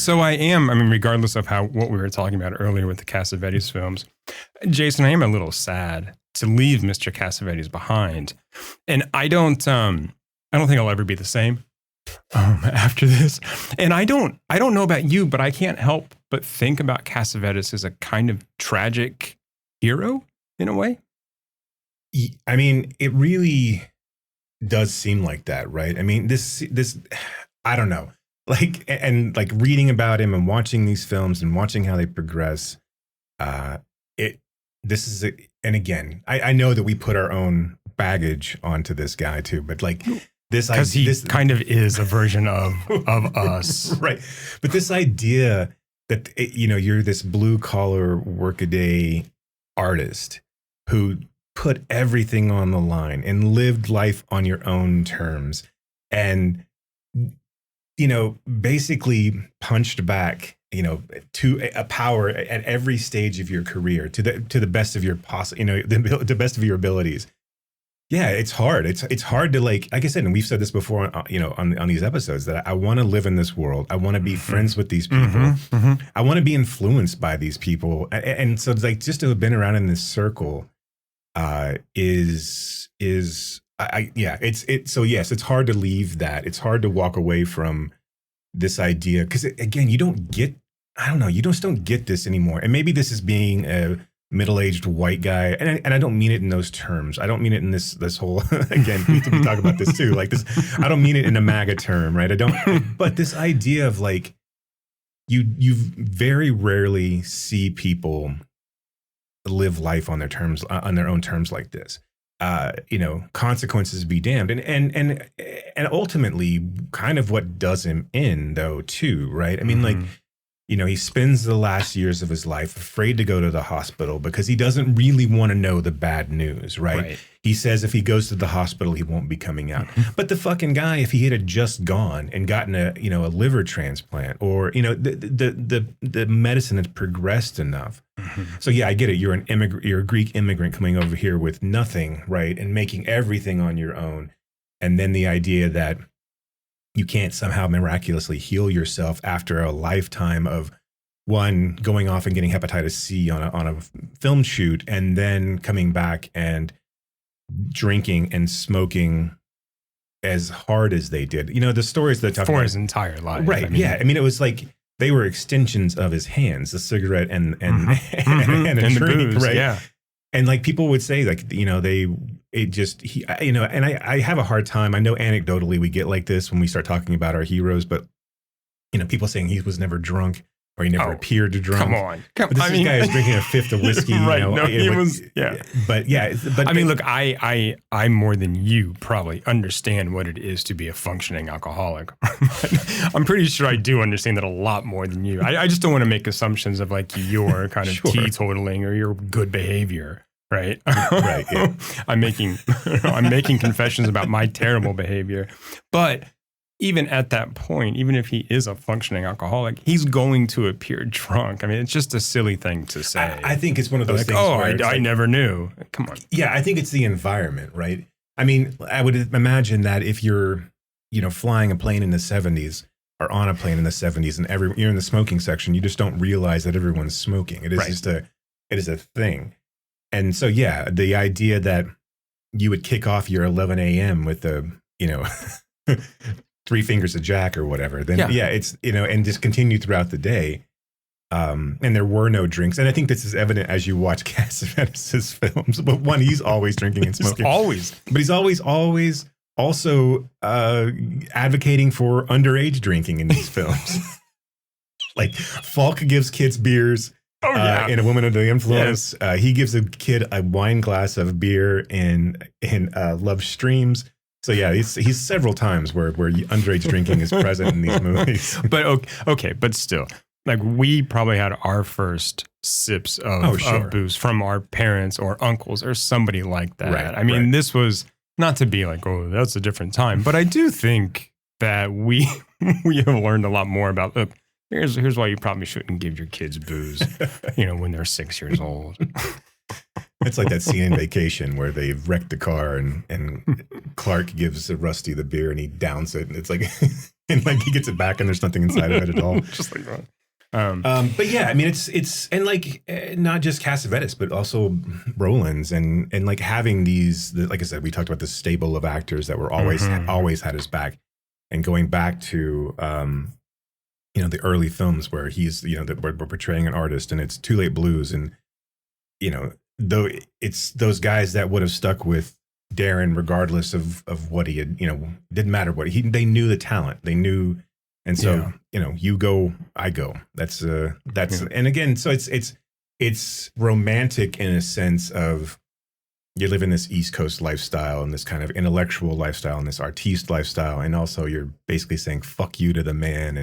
So I mean, regardless of what we were talking about earlier with the Cassavetes films, Jason, I am a little sad to leave Mr. Cassavetes behind. And I don't think I'll ever be the same after this. And I don't know about you, but I can't help but think about Cassavetes as a kind of tragic hero in a way. I mean, it really does seem like that, right? I mean, this, I don't know, like, and like reading about him and watching these films and watching how they progress. And again, I know that we put our own baggage onto this guy too, but like this, because he kind of is a version of us, right? But this idea that you're this blue collar workaday artist who put everything on the line and lived life on your own terms, and basically punched back, to a power at every stage of your career, to the best of your the best of your abilities. Yeah, it's hard. It's hard to like I said, and we've said this before, on these episodes, that I want to live in this world. I want to be friends with these people. I want to be influenced by these people, and so it's like just to have been around in this circle, it's hard to leave that. It's hard to walk away from this idea, because again, you just don't get this anymore. And maybe this is being a middle-aged white guy, and I don't mean it in those terms. I don't mean it in this whole again, we talk about this too, like this. I don't mean it in a MAGA term, right? But this idea of like you very rarely see people live life on their terms, on their own terms like this. Consequences be damned, and ultimately kind of what does him in though too, right? I mean, like, he spends the last years of his life afraid to go to the hospital because he doesn't really want to know the bad news, right? He says if he goes to the hospital, he won't be coming out. But the fucking guy, if he had just gone and gotten a liver transplant, or, the medicine had progressed enough. So yeah, I get it. You're an immigrant, you're a Greek immigrant coming over here with nothing, right? And making everything on your own. And then the idea that you can't somehow miraculously heal yourself after a lifetime of one, going off and getting hepatitis C on a film shoot, and then coming back and drinking and smoking as hard as they did. The stories that talk for about his entire life. Right. I mean, it was like they were extensions of his hands, the cigarette and a drink, the booze, right? Yeah. And like people would say, like, and I have a hard time. I know anecdotally we get like this when we start talking about our heroes, but people saying he was never drunk, or he never appeared to drunk. Come on. But this guy is drinking a fifth of whiskey. Right. He was. But I mean, look, I more than you probably understand what it is to be a functioning alcoholic. I'm pretty sure I do understand that a lot more than you. I just don't want to make assumptions of like your kind of teetotaling or your good behavior. Right. Right. Yeah. I'm making confessions about my terrible behavior. But even at that point, even if he is a functioning alcoholic, he's going to appear drunk. I mean, it's just a silly thing to say. I think it's one of those things. Oh, I never knew. Come on. Yeah, I think it's the environment, right? I mean, I would imagine that if you're, flying a plane in the 70s or on a plane in the 70s, and you're in the smoking section, you just don't realize that everyone's smoking. It is it is a thing. And so, yeah, the idea that you would kick off your 11 a.m. with three fingers of Jack or whatever, then it's, and just continue throughout the day. And there were no drinks. And I think this is evident as you watch Cassavetes' films. But one, he's always drinking and smoking. But he's always also advocating for underage drinking in these films. Like Falk gives kids beers. In A Woman Under the Influence. Yes. He gives a kid a wine glass of beer in Love Streams. So yeah, he's several times where underage drinking is present in these movies. But okay, but still, like we probably had our first sips of booze from our parents or uncles or somebody like that. Right, I mean, this was not to be like, oh, that's a different time, but I do think that we have learned a lot more about. Look, here's why you probably shouldn't give your kids booze, when they're 6 years old. It's like that scene in Vacation where they've wrecked the car and Clark gives Rusty the beer and he downs it and it's like and like he gets it back and there's nothing inside of it at all. Just like that. But yeah, I mean it's and like not just Cassavetes but also Rollins and like having these, like I said, we talked about the stable of actors that were always had his back, and going back to the early films where he's that we're portraying an artist and it's Too Late Blues, and though it's those guys that would have stuck with Darren regardless of what he had, didn't matter what they knew the talent, they knew, and so you go, I go. That's and again, so it's romantic in a sense of you're living this East Coast lifestyle and this kind of intellectual lifestyle and this artiste lifestyle, and also you're basically saying fuck you to the man,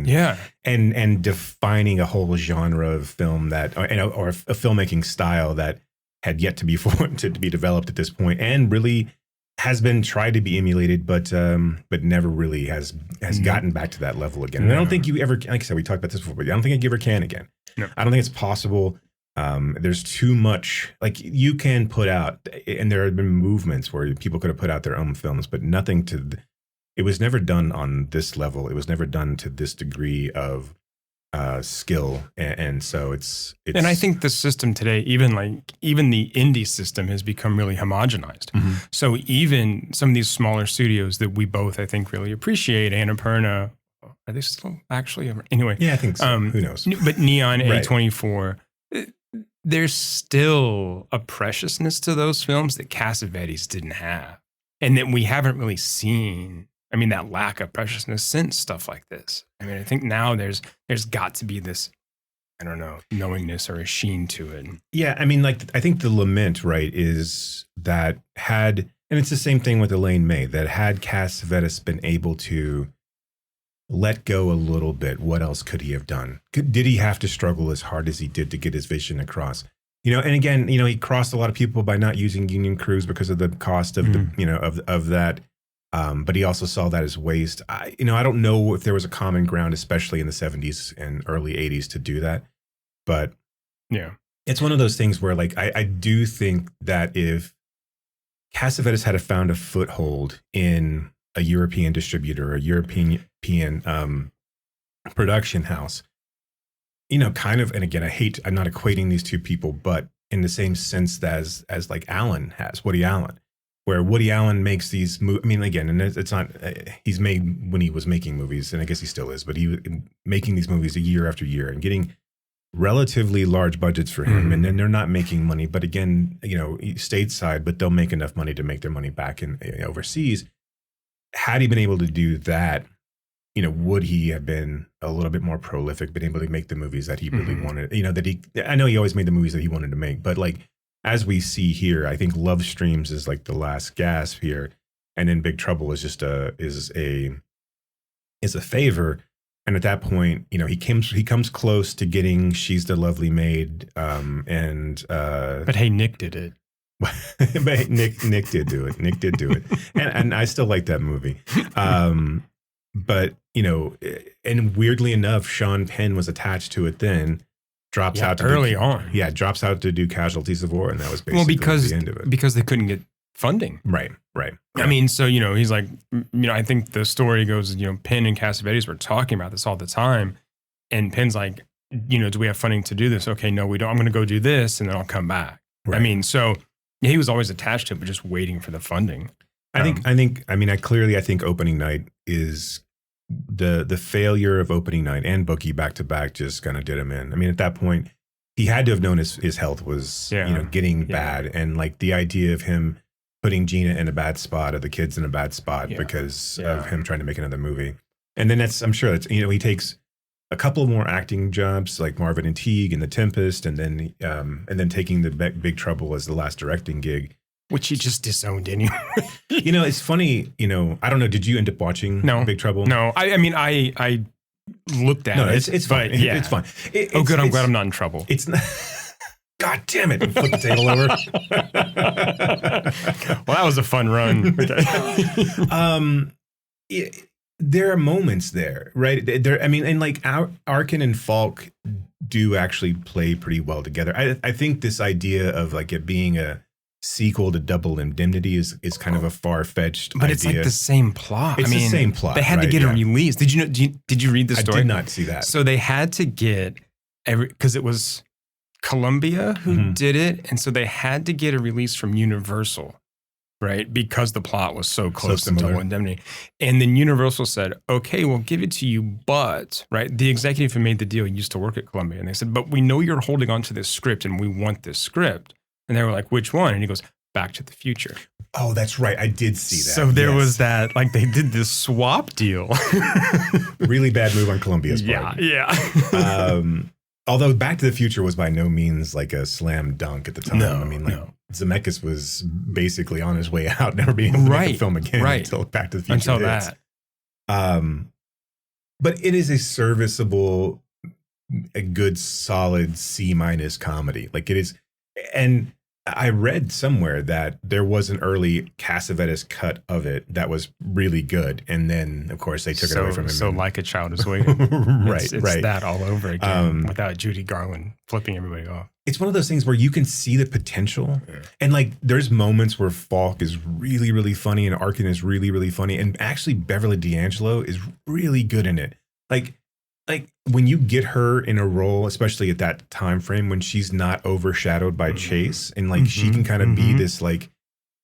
and defining a whole genre of film that or a filmmaking style that had yet to be to be developed at this point, and really has been tried to be emulated, but never really has gotten back to that level again. And I don't think you ever, like I said, we talked about this before, but I don't think you ever can again. No. I don't think it's possible. There's too much, like you can put out, and there have been movements where people could have put out their own films, but nothing it was never done on this level. It was never done to this degree of skill, and so it's and I think the system today, even the indie system, has become really homogenized. So even some of these smaller studios that we both, I think, really appreciate, Annapurna, are they still actually? Anyway, yeah, I think so. Who knows? But Neon, A24, there's still a preciousness to those films that Cassavetes didn't have, and that we haven't really seen. I mean, that lack of preciousness since stuff like this. I mean, I think now there's got to be this, I don't know, knowingness or a sheen to it. Yeah, I mean, like, I think the lament, right, is that and it's the same thing with Elaine May, that had Cassavetes been able to let go a little bit, what else could he have done? Did he have to struggle as hard as he did to get his vision across? And again, he crossed a lot of people by not using union crews because of the cost of of that. But he also saw that as waste. I don't know if there was a common ground, especially in the 70s and early 80s, to do that. But yeah, it's one of those things where, like, I do think that if Cassavetes had found a foothold in a European distributor, a European production house, kind of, and again, I'm not equating these two people, but in the same sense as like Allen has, Woody Allen. Where Woody Allen makes these movies. I mean, again, and it's not, he's made when he was making movies, and I guess he still is, but he was making these movies year after year and getting relatively large budgets for him. And then they're not making money, but again, stateside, but they'll make enough money to make their money back in overseas. Had he been able to do that, would he have been a little bit more prolific, been able to make the movies that he really wanted? I know he always made the movies that he wanted to make, but like, as we see here, I think Love Streams is like the last gasp here, and then Big Trouble is just a favor. And at that point, he comes close to getting She's the Lovely Maid, but hey, Nick did it. But Nick did do it. Nick did do it, and I still like that movie. But and weirdly enough, Sean Penn was attached to it then. Drops out to do Casualties of War, and that was basically the end of it. Because they couldn't get funding. Right. I mean, so he's like, I think the story goes, Penn and Cassavetes were talking about this all the time, and Penn's like, do we have funding to do this? Okay, no, we don't. I'm going to go do this, and then I'll come back. Right. I mean, so he was always attached to it, but just waiting for the funding. I think Opening Night is the failure of Opening Night and Bookie back to back just kind of did him in. I mean, at that point, he had to have known his health was getting bad, and like the idea of him putting Gina in a bad spot or the kids in a bad spot because of him trying to make another movie. And then I'm sure that's he takes a couple more acting jobs like Marvin and Teague and The Tempest, and then taking the Big Trouble as the last directing gig. Which he just disowned anyway. It's funny, I don't know, did you end up watching Big Trouble? No, I mean, I looked at it. It's fine. It's fine. Good, I'm glad I'm not in trouble. It's not, God damn it, flip the table over. Well, that was a fun run. There are moments there, right? And like Arkin and Falk do actually play pretty well together. I think this idea of like it being a sequel to Double Indemnity is kind of a far-fetched but idea. it's like the same plot. It's the same plot. They had to right? get a release. Did you know? Did you read the story? I did not see that. So they had to get because it was Columbia who did it, and so they had to get a release from Universal, right? Because the plot was so close to Double Indemnity. And then Universal said, okay, we'll give it to you, but, right, the executive who made the deal used to work at Columbia. And they said, but we know you're holding on to this script and we want this script. And they were like, which one? And he goes, Back to the Future. Oh, that's right. I did see that. So there was that, like they did this swap deal. Really bad move on Columbia's part. Yeah. Although Back to the Future was by no means like a slam dunk at the time. No, I mean, like Zemeckis was basically on his way out, never being able to make a film again until Back to the Future. Until that. But it is a serviceable, a good, solid C- comedy. Like it is. And I read somewhere that there was an early Cassavetes cut of it that was really good. And then, of course, they took it away from him. So Like a Child is Waiting. Right. It's that all over again without Judy Garland flipping everybody off. It's one of those things where you can see the potential. Yeah. And like there's moments where Falk is really, really funny and Arkin is really, really funny. And actually Beverly D'Angelo is really good in it. Like when you get her in a role, especially at that time frame when she's not overshadowed by Chase and like she can kind of be this like,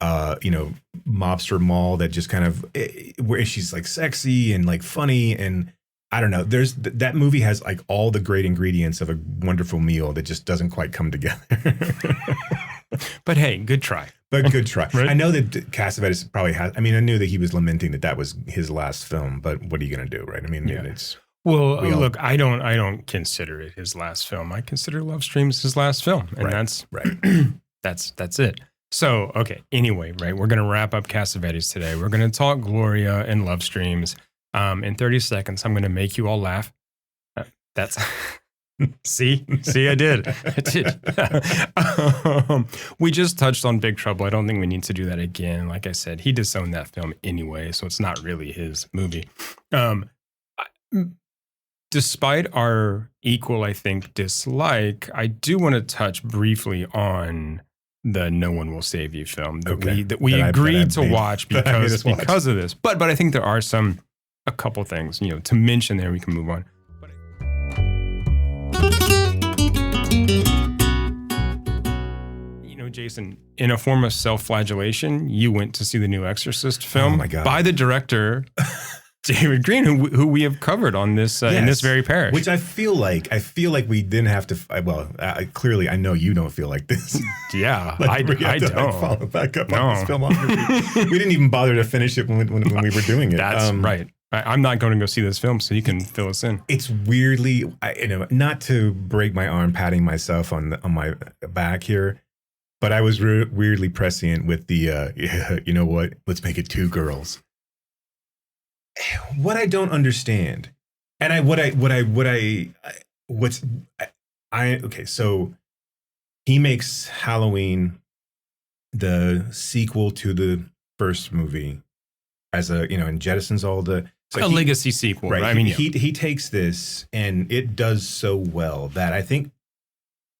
mobster mall that just kind of where she's like sexy and like funny. And I don't know, there's that movie has like all the great ingredients of a wonderful meal that just doesn't quite come together. But hey, good try. But good try. Right? I know that Cassavetes probably has. I mean, I knew that he was lamenting that was his last film, but what are you going to do, right? I mean, it's. Well, look, I don't consider it his last film. I consider Love Streams his last film, and that's right. that's it. So, okay. Anyway, right, we're going to wrap up Cassavetes today. We're going to talk Gloria and Love Streams. In 30 seconds, I'm going to make you all laugh. That's see, I did. We just touched on Big Trouble. I don't think we need to do that again. Like I said, he disowned that film anyway, so it's not really his movie. Despite our equal, I think, dislike, I do want to touch briefly on the No One Will Save You film that we agreed to watch because of this. But I think there are a couple things, to mention there. We can move on. Jason, in a form of self-flagellation, you went to see the new Exorcist film by the director David Green, who we have covered on this in this very parish. Which I feel like we didn't have to. Well, clearly, I know you don't feel like this. Yeah, I don't. Follow back up on this filmography. We didn't even bother to finish it when we were doing it. That's right. I'm not going to go see this film, so you can fill us in. It's weirdly, not to break my arm, patting myself on my back here. But I was weirdly prescient with the, you know what? Let's make it two girls. What I don't understand, and okay. So he makes Halloween the sequel to the first movie as and jettisons all the legacy sequel, right? I mean, he takes this and it does so well that I think.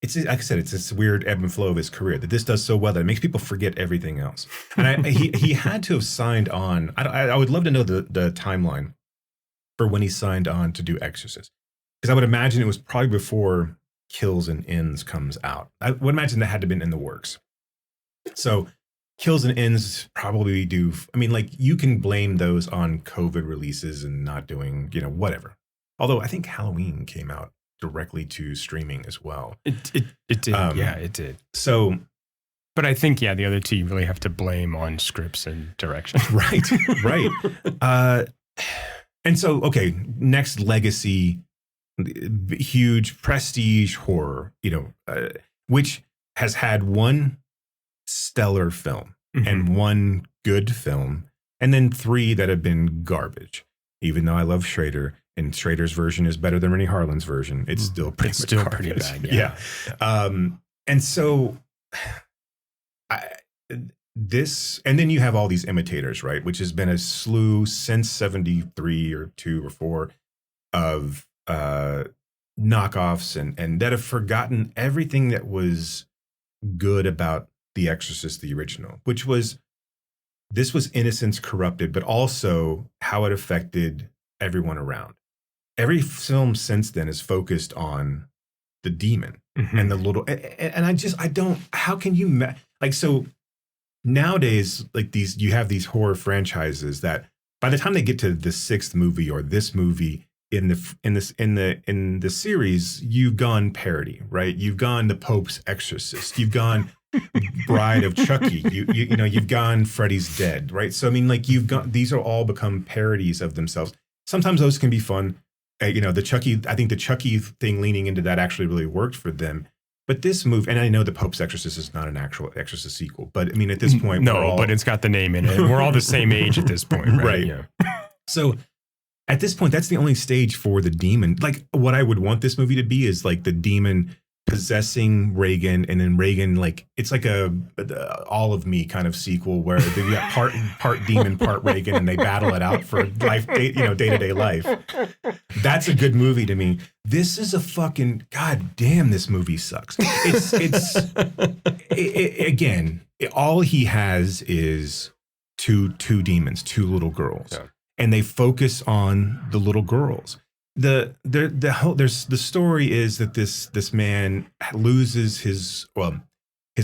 It's like I said, it's this weird ebb and flow of his career that this does so well that it makes people forget everything else. And he had to have signed on. I would love to know the timeline for when he signed on to do Exorcist, because I would imagine it was probably before Kills and Ends comes out. I would imagine that had to have been in the works. So Kills and Ends probably do. I mean, like you can blame those on COVID releases and not doing whatever. Although I think Halloween came out directly to streaming as well. It did. It did. So, but I think, the other two you really have to blame on scripts and direction. Right. And so, okay, next legacy, huge prestige horror, which has had one stellar film and one good film, and then three that have been garbage. Even though I love Schrader, and Schrader's version is better than Rennie Harlan's version, it's still pretty bad. Yeah. And so this, and then you have all these imitators, right? Which has been a slew since 73 or 2 or 4 of knockoffs and that have forgotten everything that was good about The Exorcist, the original, which was, this was innocence corrupted, but also how it affected everyone around. Every film since then is focused on the demon and the little, and I don't, how can you, like, so nowadays, like you have these horror franchises that by the time they get to the sixth movie or this movie in the series, you've gone parody, right? You've gone The Pope's Exorcist. You've gone Bride of Chucky. You know, you've gone Freddy's Dead, right? So I mean, like, these are all become parodies of themselves. Sometimes those can be fun. You know, I think the Chucky thing leaning into that actually really worked for them. But this movie, and I know The Pope's Exorcist is not an actual Exorcist sequel, but I mean, at this point, no, but it's got the name in it. We're all the same age at this point, right? Right. Yeah. So at this point, that's the only stage for the demon. Like, what I would want this movie to be is like the demon possessing Reagan, and then Reagan, like, it's like a All of Me kind of sequel where they got part demon, part Reagan, and they battle it out for life, day-to-day life. That's a good movie to me. This is a fucking, god damn, this movie sucks. Again, all he has is two demons, two little girls. Yeah. And they focus on the little girls. The story is that this man loses his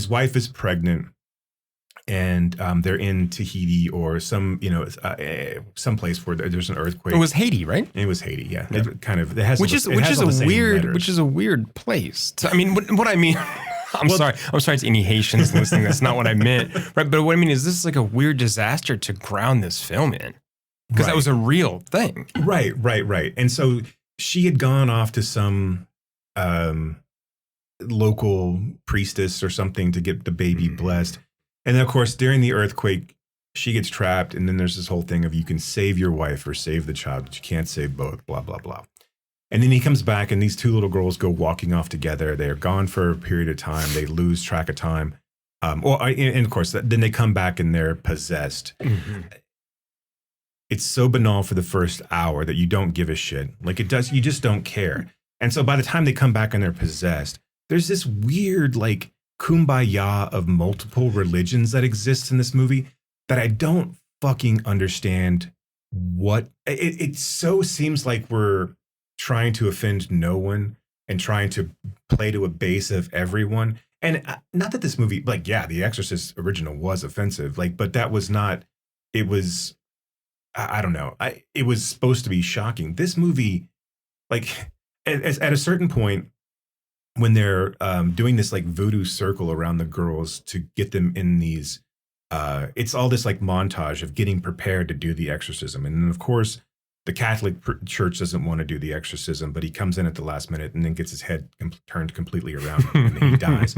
wife is pregnant, and they're in Tahiti or some place where there's an earthquake. It was Haiti, right? It was Haiti, yeah. It has which is a weird place. I mean, what I mean. I'm sorry to any Haitians listening. That's not what I meant, right? But what I mean is, this is like a weird disaster to ground this film in. Because that was a real thing. Right. And so she had gone off to some local priestess or something to get the baby blessed. And then, of course, during the earthquake, she gets trapped. And then there's this whole thing of, you can save your wife or save the child, but you can't save both, blah, blah, blah. And then he comes back, and these two little girls go walking off together. They're gone for a period of time. They lose track of time. And of course, then they come back and they're possessed. Mm-hmm. It's so banal for the first hour that you don't give a shit. Like, it does, you just don't care. And so by the time they come back and they're possessed, there's this weird, like, kumbaya of multiple religions that exists in this movie that I don't fucking understand what. It so seems like we're trying to offend no one and trying to play to a base of everyone. And not that this movie, like, yeah, The Exorcist original was offensive, like, but that was not, it was, I don't know. It was supposed to be shocking. This movie, like, at a certain point, when they're doing this like voodoo circle around the girls to get them in these, it's all this like montage of getting prepared to do the exorcism. And then, of course, the Catholic Church doesn't want to do the exorcism, but he comes in at the last minute and then gets his head turned completely around and he dies.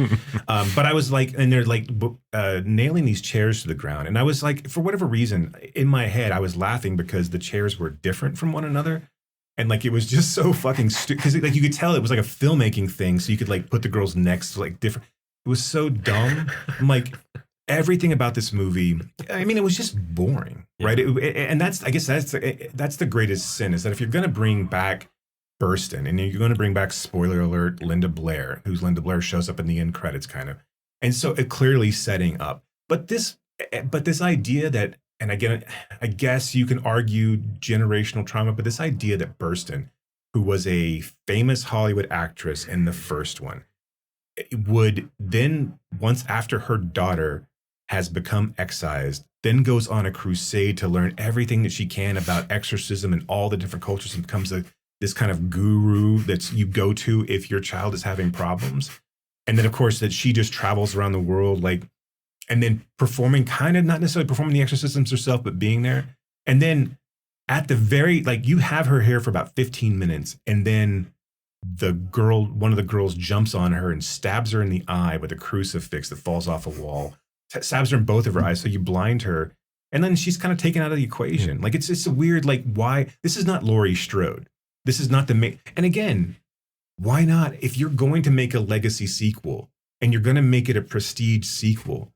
But I was like, and they're like nailing these chairs to the ground. And I was like, for whatever reason, in my head, I was laughing because the chairs were different from one another. And like, it was just so fucking stupid. Because like, you could tell it was like a filmmaking thing. So you could like put the girls' necks like different. It was so dumb. I'm like, everything about this movie, I mean, it was just boring, right? And that's, I guess that's the greatest sin, is that if you're going to bring back Burstyn and you're going to bring back, spoiler alert, Linda Blair, Linda Blair shows up in the end credits kind of. And so it clearly setting up. But this idea that, and again, I guess you can argue generational trauma, but this idea that Burstyn, who was a famous Hollywood actress in the first one, would then, once after her daughter has become excised, then goes on a crusade to learn everything that she can about exorcism and all the different cultures, and becomes this kind of guru that you go to if your child is having problems. And then, of course, that she just travels around the world, like, and then performing, kind of not necessarily performing the exorcisms herself, but being there. And then at the very, like, you have her here for about 15 minutes, and then one of the girls jumps on her and stabs her in the eye with a crucifix that falls off a wall. Stabs her in both of her eyes, so you blind her, and then she's kind of taken out of the equation. Like, it's a weird, like, why? This is not Laurie Strode. This is not and again, why not? If you're going to make a legacy sequel and you're going to make it a prestige sequel,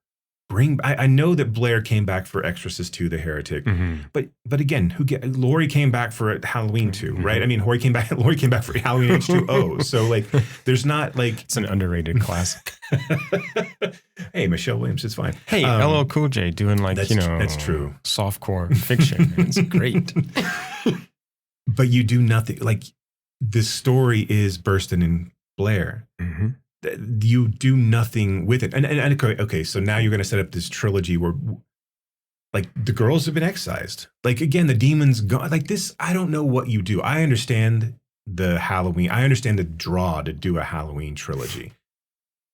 bring. I know that Blair came back for Exorcist 2, The Heretic, but again, Laurie came back for Halloween 2, right? I mean, Laurie came back for Halloween H2O. So like, there's not like it's an underrated classic. Hey, Michelle Williams, it's fine. Hey, LL Cool J doing like that's true. Softcore fiction. It's great. But you do nothing. Like the story is Burston and Blair. You do nothing with it. And okay, so now you're going to set up this trilogy where like the girls have been excised. Like again, the demons gone. Like this, I don't know what you do. I understand the Halloween. I understand the draw to do a Halloween trilogy.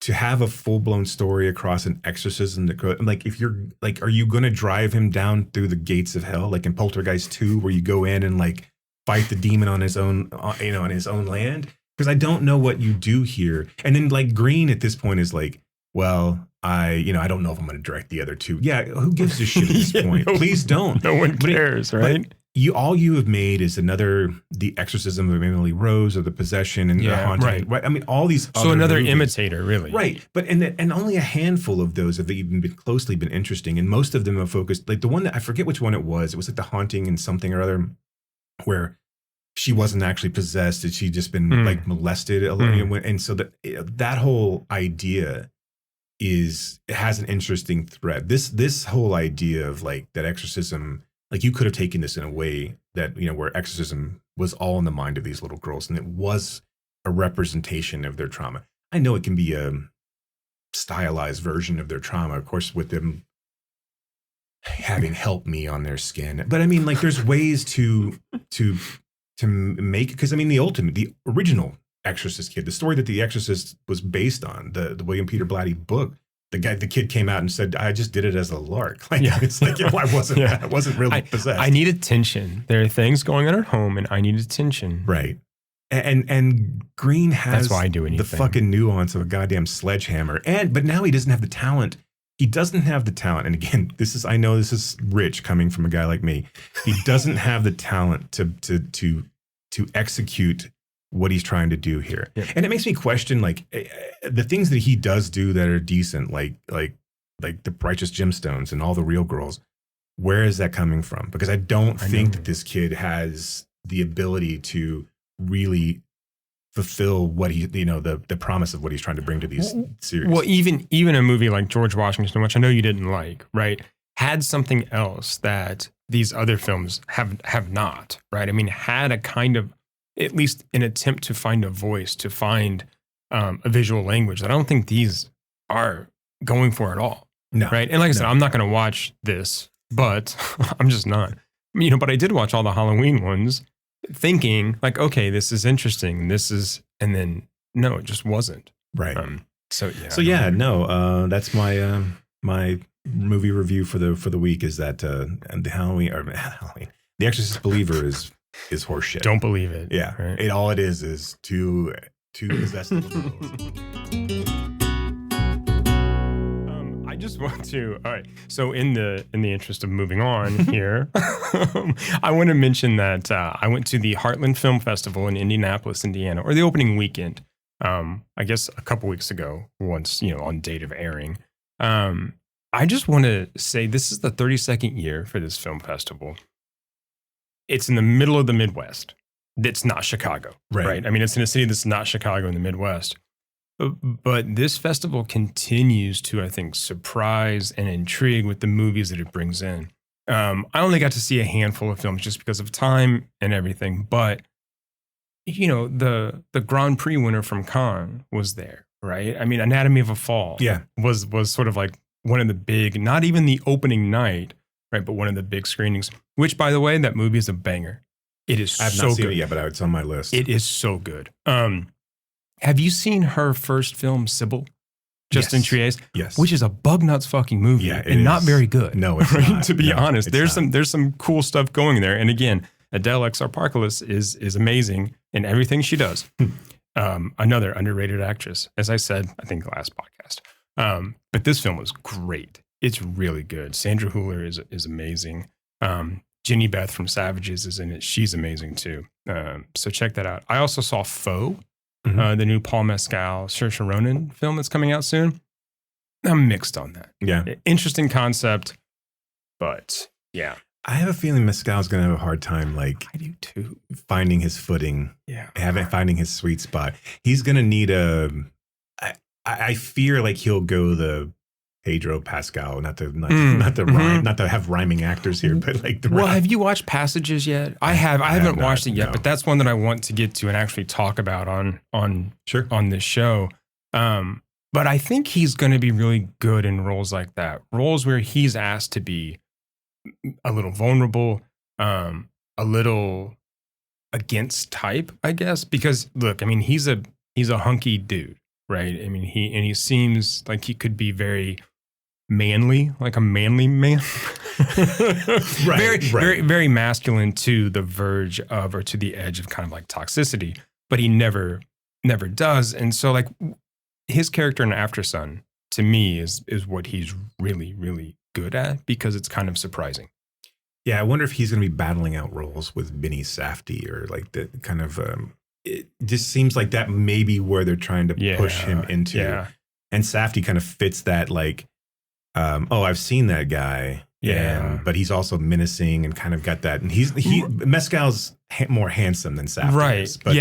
To have a full-blown story across an exorcism, like if you're like, are you going to drive him down through the gates of hell, like in Poltergeist 2, where you go in and like fight the demon on his own, on his own land? Because I don't know what you do here. And then like Green at this point is like, well, I don't know if I'm going to direct the other two. Yeah, who gives a shit at this point? Please don't. No one cares, right? All you have made is The Exorcism of Emily Rose, or The Possession, and The Haunting. Right. I mean, all these. So another movies. Imitator, really. Right, but and only a handful of those have even been closely been interesting, and most of them have focused. Like the one that I forget which one it was. It was like The Haunting and something or other, where she wasn't actually possessed; that she'd just been like molested, and so that whole idea has an interesting thread. This whole idea of like that exorcism. Like you could have taken this in a way that, where exorcism was all in the mind of these little girls and it was a representation of their trauma. I know it can be a stylized version of their trauma, of course, with them having Help Me on their skin. But I mean, like there's ways to make it. Because I mean, the original Exorcist kid, the story that The Exorcist was based on, the William Peter Blatty book, the kid came out and said, I just did it as a lark. Like, it's like, I wasn't really possessed. I need attention. There are things going on at home and I need attention. Right. And Green has That's why I do anything. The fucking nuance of a goddamn sledgehammer. But now he doesn't have the talent. He doesn't have the talent. And again, I know this is rich coming from a guy like me. He doesn't have the talent to execute what he's trying to do here. Yeah. And it makes me question like the things that he does do that are decent, like the Righteous Gemstones and All the Real Girls. Where is that coming from? Because I don't think that this kid has the ability to really fulfill what he, the promise of what he's trying to bring to these series. Well, even a movie like George Washington, which I know you didn't like, right, had something else that these other films have not, right? I mean, had a kind of, at least an attempt to find a voice, to find a visual language that I don't think these are going for at all. No. Right. And like I said, I'm not going to watch this, but I'm just not. But I did watch all the Halloween ones thinking like, okay, this is interesting. And then no, it just wasn't. Right. No, that's my my movie review for the week is that The Exorcist Believer is horseshit. Don't believe it. Yeah. Right? All it is two possessed little girls. I just want to. All right. So in the interest of moving on here, I want to mention that I went to the Heartland Film Festival in Indianapolis, Indiana, or the opening weekend. I guess a couple weeks ago, once on date of airing. I just want to say this is the 32nd year for this film festival. It's in the middle of the Midwest. It's not Chicago, right? I mean, it's in a city that's not Chicago in the Midwest. But this festival continues to, I think, surprise and intrigue with the movies that it brings in. I only got to see a handful of films just because of time and everything. But, the Grand Prix winner from Cannes was there, right? I mean, Anatomy of a Fall was sort of like one of the big, not even the opening night, right, but one of the big screenings, which, by the way, that movie is a banger. It is so good. I've not seen it yet, but it's on my list. It is so good. Have you seen her first film, Sybil? Justin Triet's? Yes. Which is a bug nuts fucking movie. Yeah, and not very good. No, it's not. To be honest, there's some cool stuff going there. And again, Adele Exarchopoulos is amazing in everything she does. Another underrated actress, as I said, I think last podcast. But this film was great. It's really good. Sandra Hüller is amazing. Jenny Beth from Savages is in it. She's amazing too. So check that out. I also saw Foe, the new Paul Mescal, Saoirse Ronan film that's coming out soon. I'm mixed on that. Yeah. Interesting concept, but yeah. I have a feeling Mescal's going to have a hard time, like, I do too. finding his footing, Yeah. finding his sweet spot. He's going to need I fear like he'll go the Pedro Pascal, not to have rhyming actors here, but like Well, have you watched Passages yet? I haven't watched it yet, but that's one that I want to get to and actually talk about on this show. But I think he's going to be really good in roles like that, roles where he's asked to be a little vulnerable, a little against type, I guess. Because look, I mean, he's a hunky dude, right? I mean, he seems like he could be very manly, like a manly man. Very masculine to the verge of, or to the edge of kind of like toxicity, but he never does. And so like his character in After Sun to me is what he's really, really good at, because it's kind of surprising. Yeah, I wonder if he's going to be battling out roles with Benny Safdie, or like the kind of it just seems like that may be where they're trying to push him into. Yeah. And Safdie kind of fits that, like, I've seen that guy. Yeah, but he's also menacing and kind of got that. And Mescal's more handsome than Safdie, right? Is, but,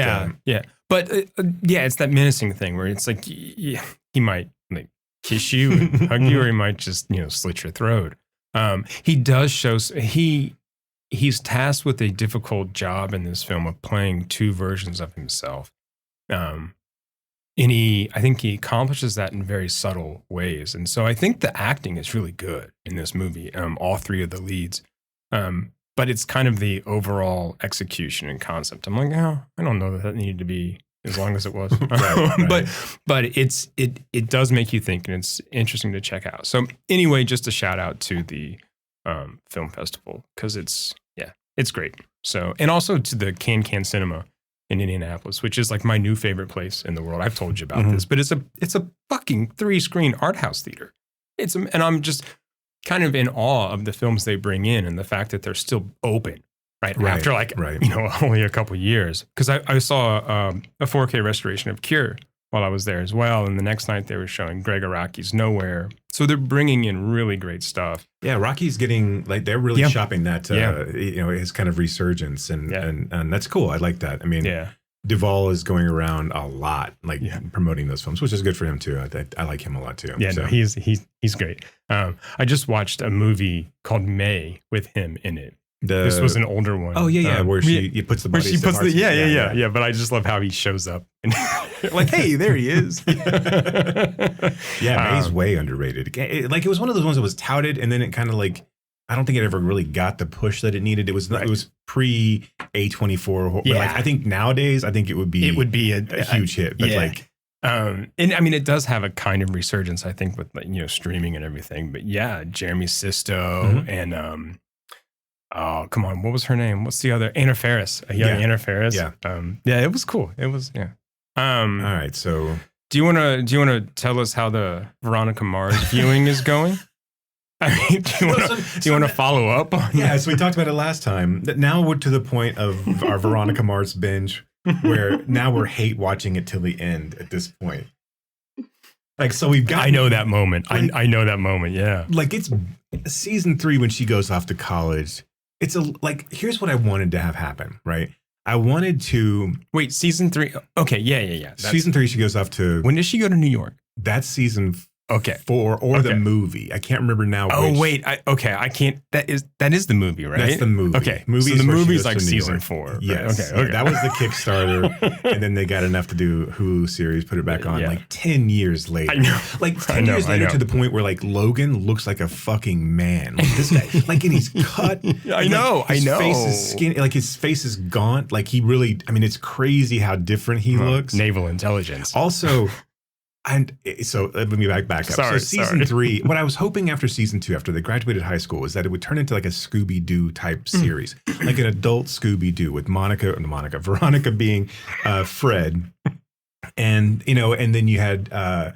but it's that menacing thing where it's like he might like kiss you and hug you, or he might just slit your throat. He does show he's tasked with a difficult job in this film of playing two versions of himself. And I think he accomplishes that in very subtle ways. And so I think the acting is really good in this movie, all three of the leads. But it's kind of the overall execution and concept. I'm like, I don't know that needed to be as long as it was. Right. But it does make you think, and it's interesting to check out. So anyway, just a shout out to the film festival, because it's great. So, and also to the Can Cinema in Indianapolis, which is like my new favorite place in the world. I've told you about this, but it's a fucking 3-screen art house theater. And I'm just kind of in awe of the films they bring in and the fact that they're still open, right? After only a couple years. Because I saw a 4K restoration of Cure while I was there as well, and the next night they were showing Greg Araki's Nowhere. So they're bringing in really great stuff. Yeah, Rocky's getting, like, they're really shopping that, his kind of resurgence, and that's cool. I like that. I mean, Duvall is going around a lot, like promoting those films, which is good for him too. I like him a lot too. Yeah, so. No, he's great. I just watched a movie called May with him in it. This was an older one. Oh yeah, where he puts the body. Yeah. But I just love how he shows up and like, hey, there he is. May's way underrated. It was one of those ones that was touted, and then it kind of like, I don't think it ever really got the push that it needed. It was it was pre A24. Yeah. Like, I think nowadays, it would be a huge hit. But and I mean, it does have a kind of resurgence, I think, with streaming and everything. But yeah, Jeremy Sisto and oh, come on. What was her name? What's the other? Anna Faris. Anna Faris. Yeah. It was cool. It was, all right. So do you want to tell us how the Veronica Mars viewing is going? I mean, do you want to follow up on that? So we talked about it last time. Now we're to the point of our Veronica Mars binge where now we're hate watching it till the end at this point. Like, so we've got... I know that moment. Like, I know that moment, yeah. Like, it's season 3 when she goes off to college. It's here's what I wanted to have happen, right? I wanted to... Wait, season 3? Okay, yeah. Season 3, she goes off to... When does she go to New York? That's season 4 or the movie. I can't remember now. Oh, wait. I can't... That is the movie, right? That's the movie. Okay. So the movie's like season 4. Yes. Okay. That was the Kickstarter. And then they got enough to do Hulu series, put it back on like 10 years later. I know. Like 10 years later, to the point where like Logan looks like a fucking man. Like this guy. Like, and he's cut. I know. His face is skinny. Like his face is gaunt. Like he really... I mean, it's crazy how different he looks. Naval intelligence. Also... And so let me back up. So season 3, what I was hoping after season 2, after they graduated high school, is that it would turn into like a Scooby-Doo type series, like an adult Scooby-Doo with Veronica being Fred. And, and then you had...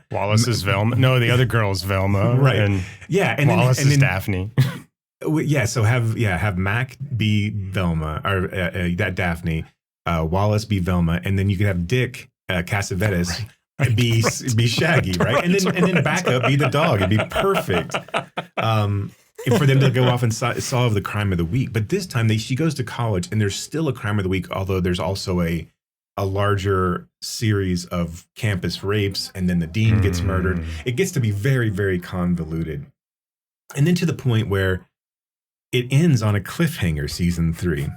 Wallace is Velma. No, the other girl's Velma. Right. And Wallace is Daphne. Yeah, so have Mac be Velma, or that Daphne, Wallace be Velma, and then you could have Dick Cassavetes be Shaggy, right? And then backup be the dog. It'd be perfect. For them to go off and solve the crime of the week. But this time she goes to college and there's still a crime of the week, although there's also a larger series of campus rapes, and then the dean gets murdered. It gets to be very, very convoluted. And then to the point where it ends on a cliffhanger, season 3.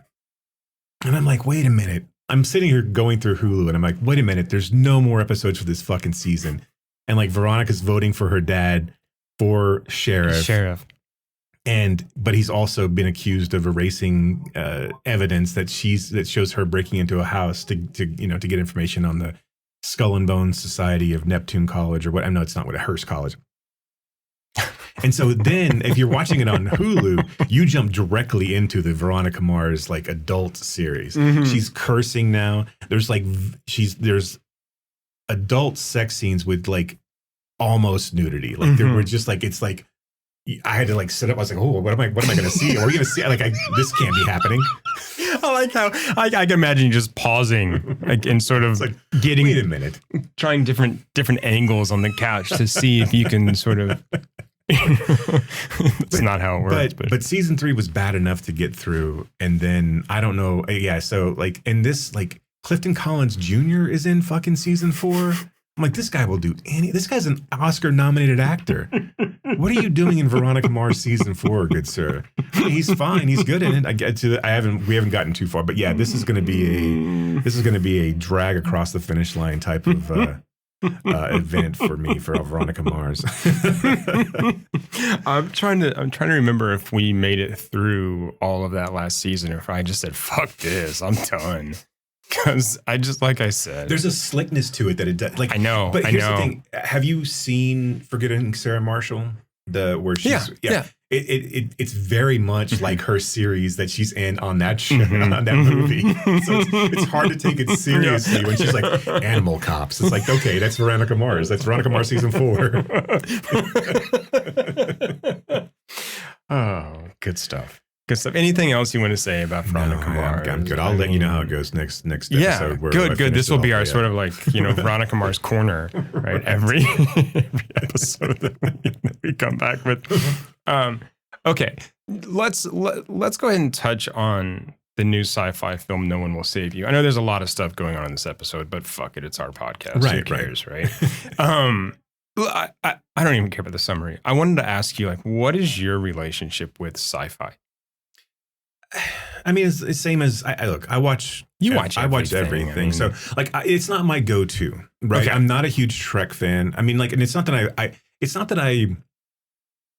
And I'm like, wait a minute. I'm sitting here going through Hulu and I'm like, wait a minute, there's no more episodes for this fucking season. And like Veronica's voting for her dad for sheriff. But he's also been accused of erasing evidence that shows her breaking into a house to get information on the Skull and Bones Society of Neptune College or what. I know it's not what Hearst College. And so then if you're watching it on Hulu, you jump directly into the Veronica Mars like adult series. Mm-hmm. She's cursing now. There's adult sex scenes with like almost nudity. Like there were just like, it's like, I had to like sit up. I was like, oh, what am I going to see? Are we going to see? Like, this can't be happening. I like how I can imagine you just pausing like, and sort of like, getting, wait a minute, trying different angles on the couch to see if you can sort of. That's not how it works. But season 3 was bad enough to get through, and then I don't know. Yeah, so like in this, like Clifton Collins Jr. is in fucking season 4. I'm like, this guy will do this guy's an Oscar-nominated actor. What are you doing in Veronica Mars season 4, good sir? He's fine. He's good in it. We haven't gotten too far, but yeah, this is going to be a drag across the finish line type of event for me for Veronica Mars. I'm trying to remember if we made it through all of that last season, or if I just said, "Fuck this, I'm done." Because like I said, there's a slickness to it that it does. Like I know, but here's the thing: have you seen Forgetting Sarah Marshall? Where she's It's very much like her series that she's in on that show, on that movie. So it's hard to take it seriously when she's like Animal Cops. It's like, okay, that's Veronica Mars. That's Veronica Mars season 4. Oh, good stuff. Good stuff. Anything else you want to say about Veronica Mars? I'm good. I'll let you know how it goes next episode. Yeah, good. This will be our sort of like, Veronica Mars corner, right? Every episode that we come back with. Okay, let's go ahead and touch on the new sci-fi film No One Will Save You. I know there's a lot of stuff going on in this episode, but fuck it, it's our podcast. Right, who cares, right? I don't even care about the summary. I wanted to ask you, like, what is your relationship with sci-fi? I mean, it's the same as I watch. I watch everything. I mean, so like, it's not my go-to, right? Okay. I'm not a huge Trek fan. I mean, like, and it's not that it's not that I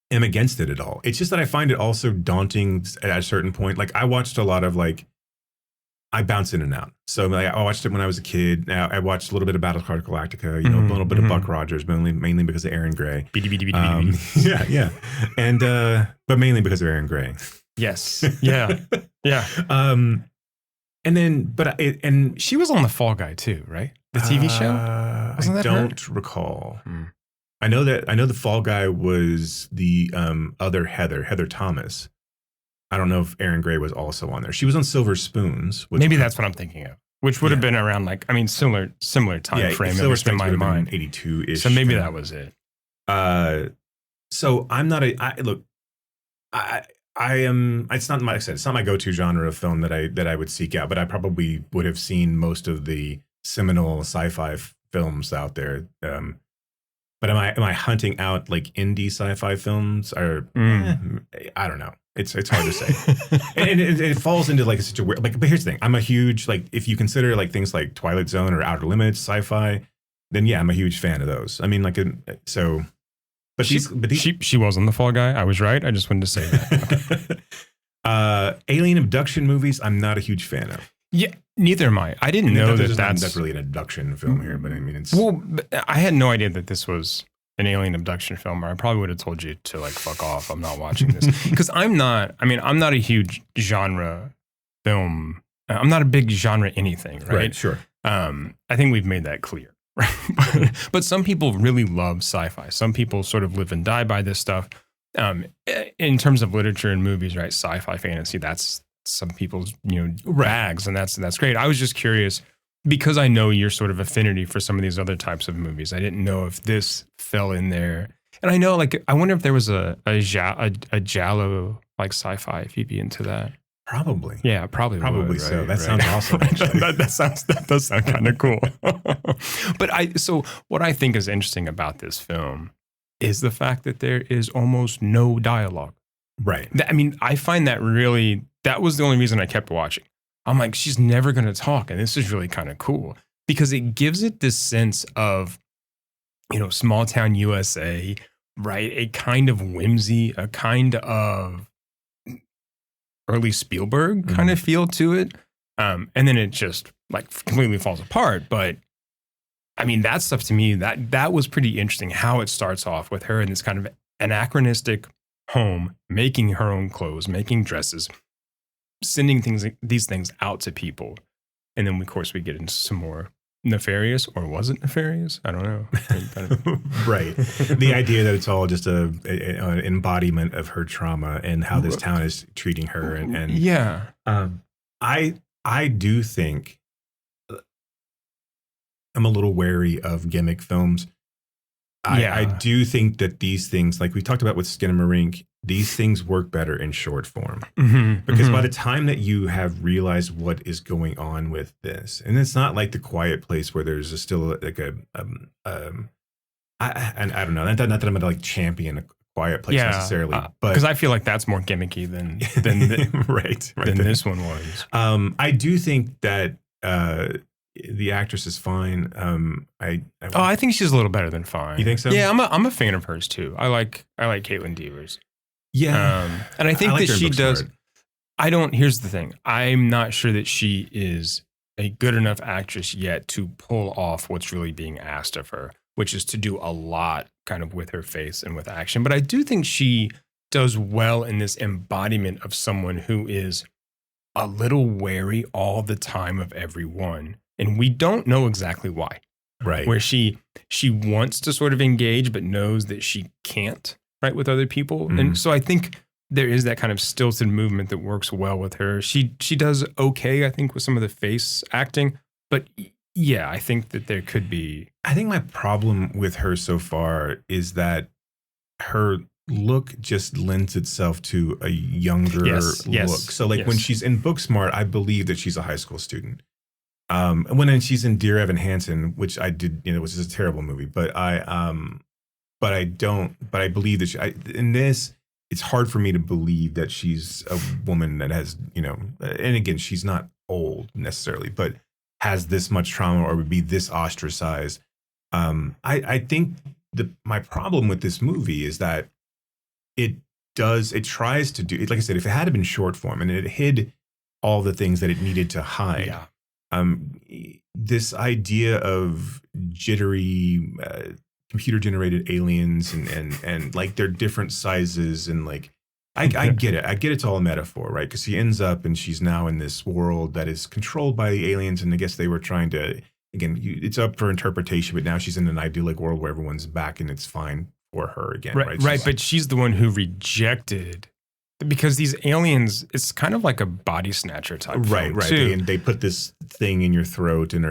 am against it at all. It's just that I find it also daunting at a certain point. Like, I watched a lot of I bounce in and out. So like, I watched it when I was a kid. Now I watched a little bit of Battlestar Galactica, a little bit of Buck Rogers, mainly because of Aaron Gray. Yeah. And but mainly because of Aaron Gray. Yes. Yeah. Yeah. And then, and she was on The Fall Guy too, right? The TV show? I don't recall. I know The Fall Guy was the other Heather Thomas. I don't know if Aaron Gray was also on there. She was on Silver Spoons. Maybe that's what I'm thinking of. Which would have been around similar time frame. Silver Spoons in my mind. 82-ish. So maybe that was it. So I'm not I am. It's not my go-to genre of film that I would seek out, but I probably would have seen most of the seminal sci-fi films out there. But am I hunting out like indie sci-fi films? Or I don't know. It's hard to say. and it falls into like such a weird. But here's the thing: I'm a huge if you consider like things like Twilight Zone or Outer Limits sci-fi, then yeah, I'm a huge fan of those. I mean, so. But she was on The Fall Guy. I was right. I just wanted to say that. Okay. Alien abduction movies, I'm not a huge fan of. Yeah, neither am I. I didn't know that's really an abduction film here, but I mean, it's I had no idea that this was an alien abduction film, or I probably would have told you to like fuck off. I'm not watching this because I'm not a huge genre film. I'm not a big genre anything, right? Right, sure. I think we've made that clear. Right. But some people really love sci-fi. Some people sort of live and die by this stuff. In terms of literature and movies, right? Sci-fi fantasy, that's some people's, bags, and that's great. I was just curious, because I know your sort of affinity for some of these other types of movies, I didn't know if this fell in there. And I know, like, I wonder if there was a giallo like sci-fi, if you'd be into that. Probably. Yeah, probably would, so. right, That sounds awesome. that does sound kind of cool. But so what I think is interesting about this film is the fact that there is almost no dialogue. Right. I mean, I find that was the only reason I kept watching. I'm like, she's never going to talk. And this is really kind of cool because it gives it this sense of, small town USA, right? A kind of whimsy, a kind of early Spielberg kind of feel to it. And then it just like completely falls apart. But I mean, that stuff to me, that was pretty interesting how it starts off with her in this kind of anachronistic home, making her own clothes, making dresses, sending these things out to people. And then, of course, we get into some more nefarious, or was it nefarious? I don't know. Right. The idea that it's all just an embodiment of her trauma and how this town is treating her. And yeah. I do think I'm a little wary of gimmick films. I do think that these things, like we talked about with Skinamarink, these things work better in short form. Because by the time that you have realized what is going on with this, and it's not like The Quiet Place where there's still like I don't know, not that I'm gonna like champion A Quiet Place necessarily, but because I feel like that's more gimmicky than right than this one was. I do think that the actress is fine. I think she's a little better than fine. You think so? Yeah, I'm a fan of hers too. I like Caitlin Devers. Yeah, and I think like that she does. Smart. Here's the thing. I'm not sure that she is a good enough actress yet to pull off what's really being asked of her, which is to do a lot kind of with her face and with action. But I do think she does well in this embodiment of someone who is a little wary all the time of everyone. And we don't know exactly why. Right. Where she wants to sort of engage, but knows that she can't, right, with other people. And so I think there is that kind of stilted movement that works well with her. She does okay, I think, with some of the face acting. But yeah, I think that there could be. I think my problem with her so far is that her look just lends itself to a younger look. So like when she's in Booksmart, I believe that she's a high school student. When she's in Dear Evan Hansen, which I did, which is a terrible movie, but I believe that in this, it's hard for me to believe that she's a woman that has, and again, she's not old necessarily, but has this much trauma or would be this ostracized. I think my problem with this movie is that it tries to do, like I said, if it had been short form and it hid all the things that it needed to hide. Yeah. This idea of jittery computer generated aliens and like they're different sizes and like I get it. I get it's all a metaphor, right? Because she ends up and she's now in this world that is controlled by the aliens, and I guess they were trying to, again, it's up for interpretation, but now she's in an idyllic world where everyone's back and it's fine for her again, right? Right, but she's the one who rejected. Because these aliens, it's kind of like a body snatcher type right, film, right. too. They put this thing in your throat and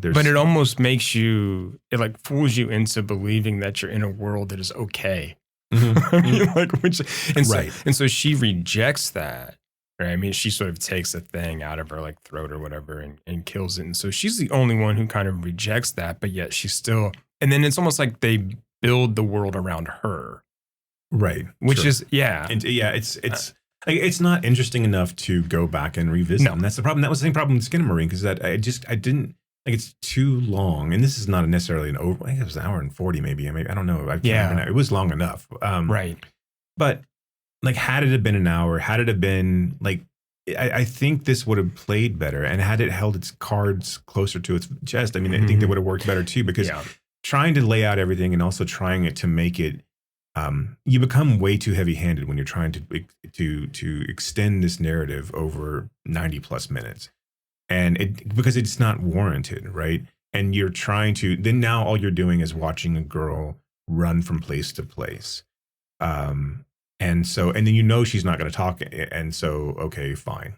but it almost makes you, it like fools you into believing that you're in a world that is okay. I mean, like, so she rejects that. Right? I mean, she sort of takes a thing out of her like throat or whatever and kills it. And so she's the only one who kind of rejects that, but yet she's still, and then it's almost like they build the world around her. Right. Which is, it's not interesting enough to go back and revisit. No. And that's the problem. That was the same problem with Skinamarink, is that I didn't, like, it's too long. And this is not necessarily I think it was an hour and 40 maybe. I don't know. I can't remember now. It was long enough. Right. But like, had it have been an hour, had it have been like, I think this would have played better. And had it held its cards closer to its chest, I mean, I think that would have worked better too, because trying to lay out everything and also trying it to make it, you become way too heavy-handed when you're trying to extend this narrative over 90 plus minutes, and because it's not warranted, right? And you're trying to, then now all you're doing is watching a girl run from place to place, And then she's not going to talk. And so, okay, fine.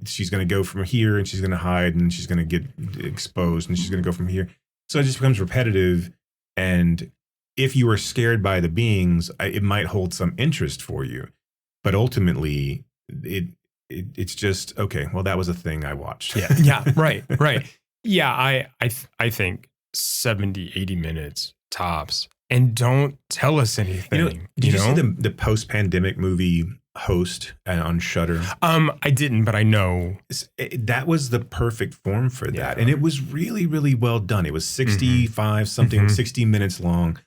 She's going to go from here and she's going to hide and she's going to get exposed and she's going to go from here. So it just becomes repetitive. And if you are scared by the beings, it might hold some interest for you. But ultimately, it's just, okay, well, that was a thing I watched. Yeah, right. Yeah, I think 70, 80 minutes tops. And don't tell us anything. Did you see the post-pandemic movie Host on Shudder? I didn't, but I know. That was the perfect form for that. And it was really, really well done. It was 65 something, 60 minutes long.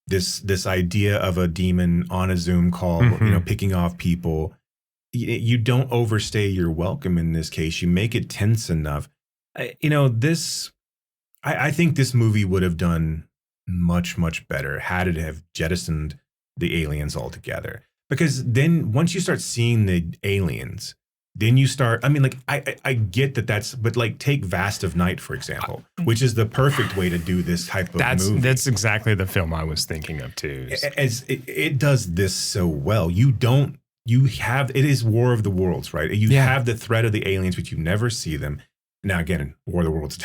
This idea of a demon on a Zoom call, picking off people. You don't overstay your welcome in this case. You make it tense enough. I think this movie would have done much, much better had it have jettisoned the aliens altogether. Because then once you start seeing the aliens, then you start, I get but take Vast of Night, for example, which is the perfect way to do this type of movie. That's exactly the film I was thinking of too. As it does this so well. it is War of the Worlds, right? You have the threat of the aliens, but you never see them. Now again, War of the Worlds, the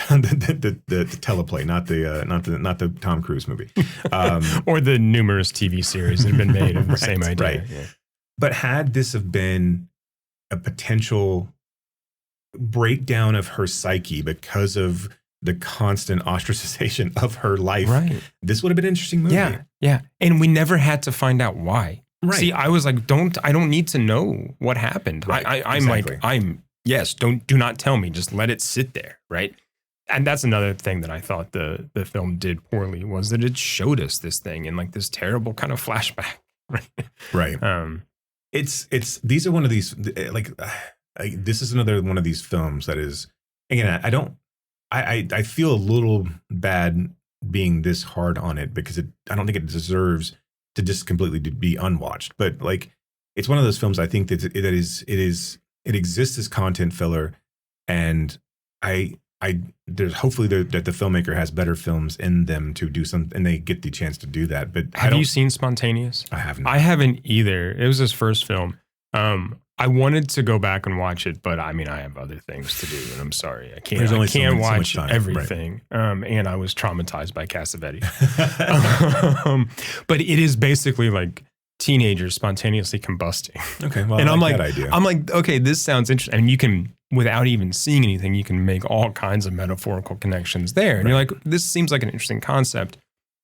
teleplay, not the Tom Cruise movie, or the numerous TV series that have been made of the same idea. Right. Yeah. But had this have been a potential breakdown of her psyche because of the constant ostracization of her life, this would have been an interesting movie. Yeah, and we never had to find out why. Right. See, I was like, I don't need to know what happened. Right. Yes, do not tell me. Just let it sit there, right? And that's another thing that I thought the film did poorly was that it showed us this thing in like this terrible kind of flashback. Right. These are one of these this is another one of these films that is, again, I feel a little bad being this hard on it because I don't think it deserves to just completely be unwatched. But it's one of those films I think that it exists as content filler, and there's hopefully that the filmmaker has better films in them to do some, and they get the chance to do that. But have you seen Spontaneous? I haven't. I haven't either. It was his first film. I wanted to go back and watch it, but I have other things to do, and I'm sorry, I can't. I can't watch everything. Right. And I was traumatized by Cassavetes. But it is basically like teenagers spontaneously combusting. Okay, well, and that idea. I'm like, okay, this sounds interesting. And you can, without even seeing anything, you can make all kinds of metaphorical connections there. And you're like, this seems like an interesting concept.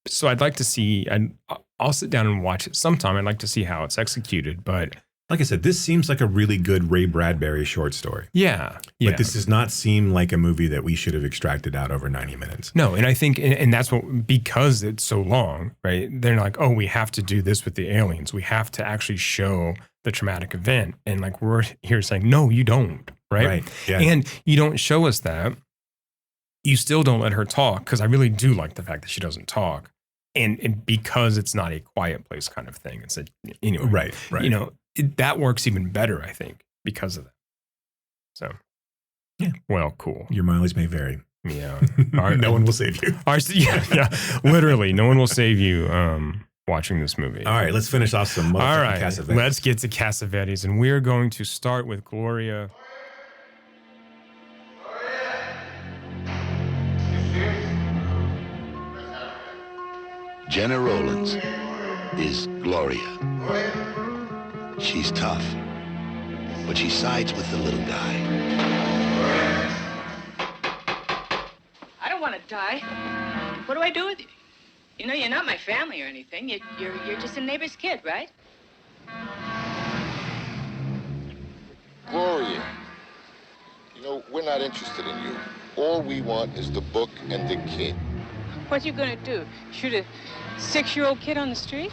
So I'd like to see, and I'll sit down and watch it sometime. I'd like to see how it's executed, but. Like I said, this seems like a really good Ray Bradbury short story. Yeah. But this does not seem like a movie that we should have extracted out over 90 minutes. No, and I think, and that's because it's so long, right? They're like, oh, we have to do this with the aliens. We have to actually show the traumatic event. And we're here saying, no, you don't, right? Right. Yeah. And you don't show us that. You still don't let her talk, because I really do like the fact that she doesn't talk. And because it's not a quiet place kind of thing. It's anyway. Right. That works even better, I think, because of that. So, yeah. Well, cool. Your mileage may vary. Yeah. No one will save you. Yeah. Literally, no one will save you watching this movie. All right, let's finish off some motherfucking Cassavetes. Let's get to Cassavetes, and we're going to start with Gloria. Jenna Rollins is Gloria. She's tough, but she sides with the little guy. I don't want to die. What do I do with you? You're not my family or anything. You're just a neighbor's kid, right? Gloria, we're not interested in you. All we want is the book and the kid. What you gonna do? Shoot a 6-year-old kid on the street?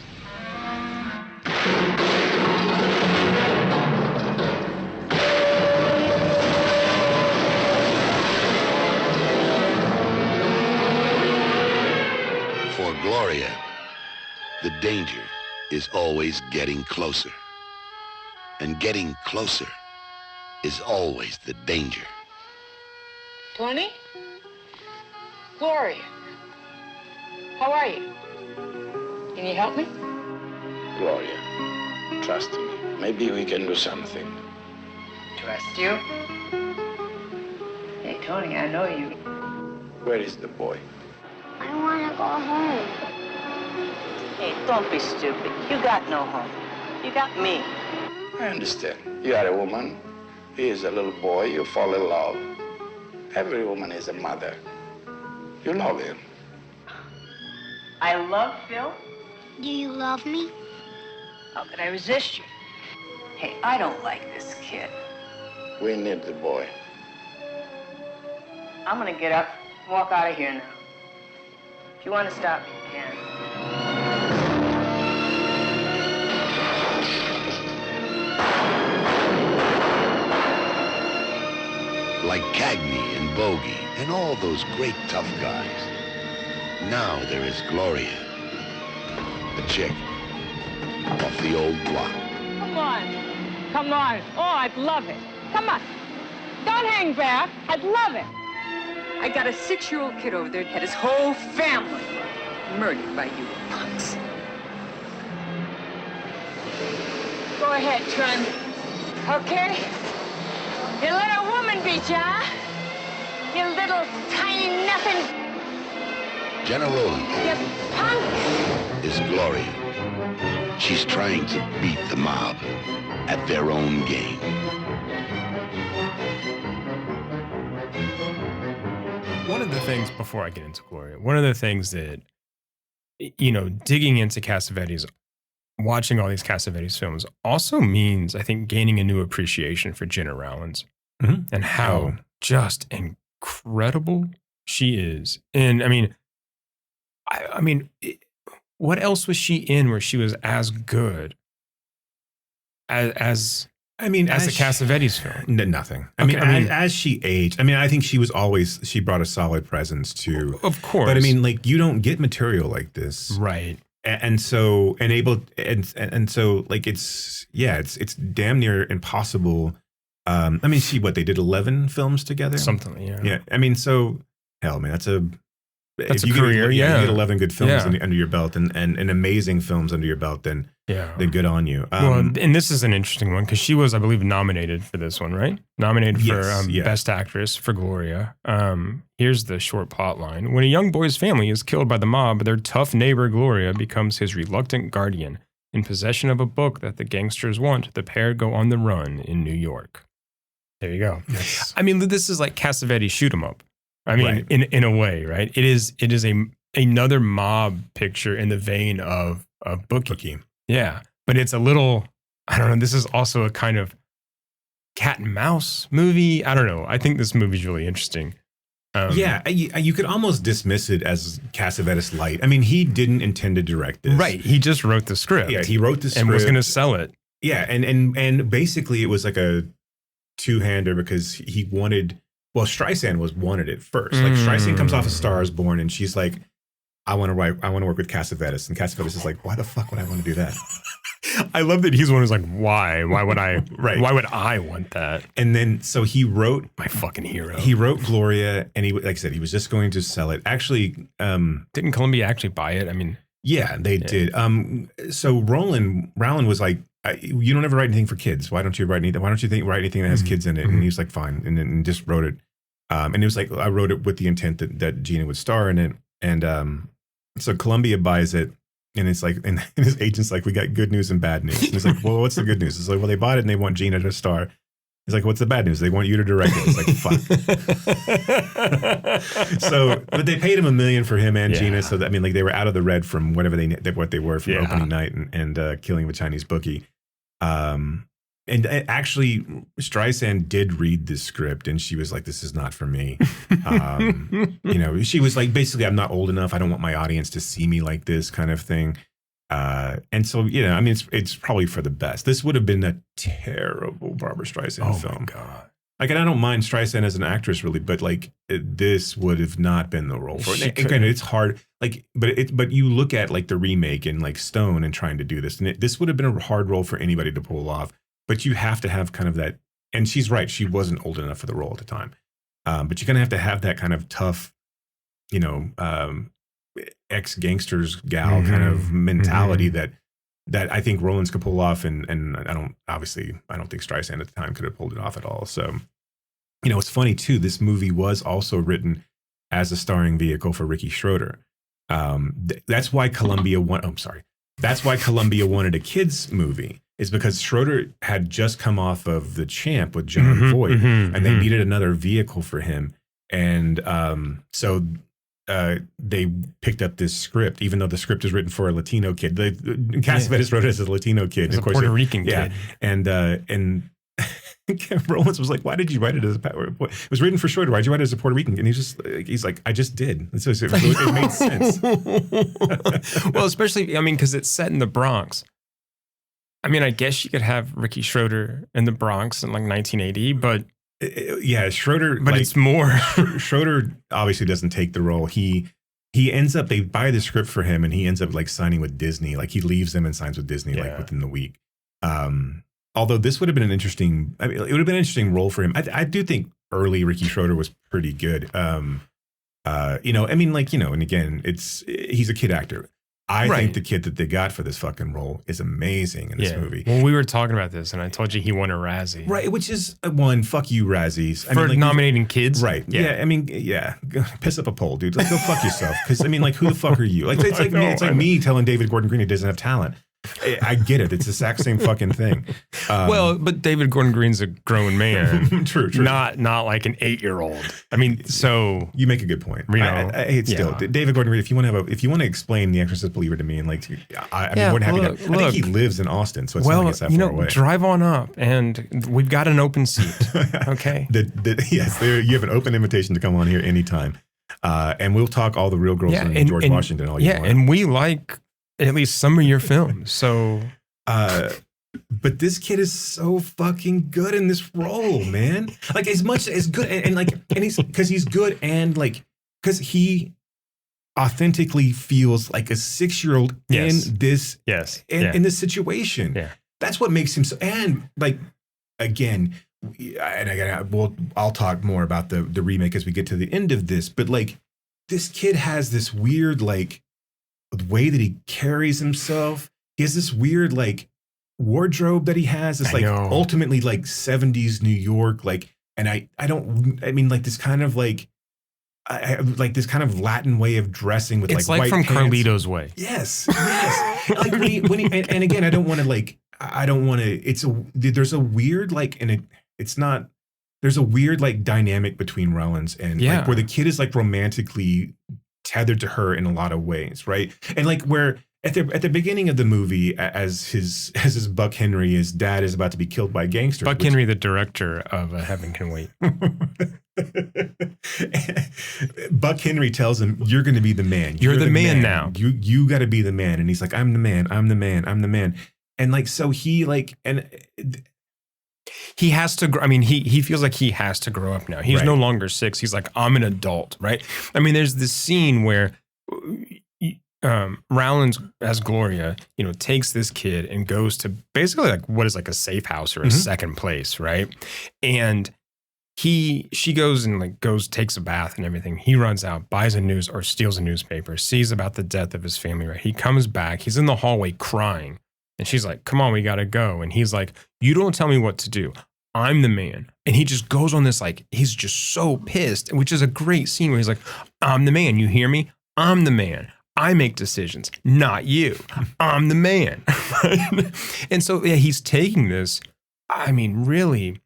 For Gloria, the danger is always getting closer. And getting closer is always the danger. Tony? Gloria. How are you? Can you help me? Gloria, trust me. Maybe we can do something. Trust you? Hey, Tony, I know you. Where is the boy? I want to go home. Hey, don't be stupid. You got no home. You got me. I understand. You are a woman. He is a little boy. You fall in love. Every woman is a mother. You love him. I love Phil. Do you love me? How could I resist you? Hey, I don't like this kid. We need the boy. I'm gonna get up, walk out of here now. If you want to stop me, you can. Like Cagney and Bogey and all those great tough guys. Now there is Gloria, a chick off the old block. Come on. Come on. Oh, I'd love it. Come on. Don't hang back. I'd love it. I got a 6-year-old kid over there that had his whole family murdered by you punks. Go ahead, Tron. Okay? You let a woman beat you, huh? You little tiny nothing. Jenna Rowland You punk. is Gloria. She's trying to beat the mob at their own game. One of the things, before I get into Gloria, one of the things that, digging into Cassavetes, watching all these Cassavetes films also means, I think, gaining a new appreciation for Jenna Rowlands and how just incredible she is. And I mean, what else was she in where she was as good as the Cassavetes film? Nothing. As she aged, I think she brought a solid presence too. Of course. But you don't get material like this. Right. And so it's damn near impossible. They did 11 films together? Something, yeah. Yeah. So hell, man, that's a career. You get 11 good films under your belt and amazing films under your belt, then good on you. And this is an interesting one because she was, I believe, nominated for this one, right? Nominated for Best Actress for Gloria. Here's the short plot line. When a young boy's family is killed by the mob, their tough neighbor Gloria becomes his reluctant guardian. In possession of a book that the gangsters want, the pair go on the run in New York. There you go. Yes. This is like Cassavetes shoot 'em up. Right. in a way, right? It is another mob picture in the vein of Bookie. Yeah, but it's a little, I don't know. This is also a kind of cat and mouse movie. I don't know. I think this movie's really interesting. You could almost dismiss it as Cassavetes light. He didn't intend to direct this. Right. He just wrote the script. Yeah, he wrote the script and was going to sell it. Yeah, and basically it was like a two-hander because he wanted. Well, Streisand wanted it first. Like Streisand comes off of Star is Born, and she's like, "I want to work with Cassavetes," and Cassavetes is like, "Why the fuck would I want to do that?" I love that he's the one who's like, "Why? Why would I? Right? Why would I want that?" And then so he wrote my fucking hero. He wrote Gloria, and he, like I said, he was just going to sell it. Actually, didn't Columbia actually buy it? Yeah, they did. So Rowland was like, "You don't ever write anything for kids. Why don't you write anything? Why don't you write anything that has kids in it?" And he was like, "Fine," and just wrote it. And it was like I wrote it with the intent that Gina would star in it. And so Columbia buys it, and it's like, and his agent's like, "We got good news and bad news." And he's like, "Well, what's the good news?" It's like, "Well, they bought it and they want Gina to star." He's like, "What's the bad news?" They want you to direct it. It's like, fuck. So, but they paid him $1 million for him and Gina. So that, they were out of the red from whatever what they were from opening night and Killing of a Chinese Bookie. And actually, Streisand did read the script, and she was like, "This is not for me." She was like, basically, "I'm not old enough. I don't want my audience to see me like this," kind of thing. And so, it's probably for the best. This would have been a terrible Barbra Streisand film. Oh my God. And I don't mind Streisand as an actress, really, but this would have not been the role for it. Again, it's hard. But you look at the remake and Stone and trying to do this, and this would have been a hard role for anybody to pull off. But you have to have kind of that, and she's right, she wasn't old enough for the role at the time. But you're going to have that kind of tough, ex-gangsters gal kind of mentality that that I think Rollins could pull off, and I don't think Streisand at the time could have pulled it off at all. So, it's funny too. This movie was also written as a starring vehicle for Ricky Schroeder. That's why Columbia That's why Columbia wanted a kids movie. Is because Schroeder had just come off of The Champ with John Voight, and they needed another vehicle for him, and so. They picked up this script, even though the script is written for a Latino kid. Cassavetes wrote it as a Latino kid, of course, a Puerto Rican kid. And Rollins was like, "Why did you write it as a?" It was written for Schroeder. Why'd you write it as a Puerto Rican? And he's like, "I just did." So it made sense. Well, especially because it's set in the Bronx. I guess you could have Ricky Schroeder in the Bronx in like 1980, but. Yeah, Schroeder, but it's more. Schroeder obviously doesn't take the role. He ends up, they buy the script for him, and he ends up like signing with Disney. Like he leaves them and signs with Disney like within the week. Although this would have been it would have been an interesting role for him. I do think early Ricky Schroeder was pretty good. And again, he's a kid actor. I think the kid that they got for this fucking role is amazing in this movie. Well, we were talking about this, and I told you he won a Razzie. Right, which is one, fuck you, Razzies. For nominating kids? Right. Yeah. Piss up a poll, dude. Like, go fuck yourself. Because, who the fuck are you? Like, it's like me telling David Gordon Green he doesn't have talent. I get it. It's the exact same fucking thing. But David Gordon Green's a grown man. True. Not like an 8-year-old. So you make a good point. I still David Gordon Green. If you want to explain The Exorcist Believer to me, and like, I think he lives in Austin, so it's not like it's that far away. Drive on up, and we've got an open seat. Okay. Yes, you have an open invitation to come on here anytime, and we'll talk all the Real Girls in George Washington all you want. And we like. At least some of your films. So, but this kid is so fucking good in this role, man. Like as much as good, and he's good, and like because he authentically feels like a 6-year-old in this, in this situation. Yeah, that's what makes him so. And like again, I'll talk more about the remake as we get to the end of this. But like, this kid has this weird like. The way that he carries himself, he has this weird like wardrobe that he has. It's like ultimately like 70s New York, like, and this kind of like, like this kind of Latin way of dressing with it's like white from pants. Carlito's Way. Yes. Like when he and again, I don't want to. There's a weird like, and it's not. There's a weird like dynamic between Rollins and like where the kid is like romantically tethered to her in a lot of ways, right? And like where at the beginning of the movie, as his Buck Henry, his dad is about to be killed by gangsters. Henry, the director of Heaven Can Wait. Buck Henry tells him, "You're going to be the man. You're the man now. You got to be the man." And he's like, "I'm the man. I'm the man. I'm the man." And like so he like and. He has to. He feels like he has to grow up now. He's no longer 6. He's like, I'm an adult, right? There's this scene where Rowlands as Gloria, takes this kid and goes to basically like what is like a safe house or a second place, right? And she goes and like takes a bath and everything. He runs out, buys steals a newspaper, sees about the death of his family. Right? He comes back. He's in the hallway crying. And she's like, come on, we got to go. And he's like, you don't tell me what to do. I'm the man. And he just goes on this, like, he's just so pissed, which is a great scene where he's like, I'm the man. You hear me? I'm the man. I make decisions, not you. I'm the man. And so, he's taking this. Really,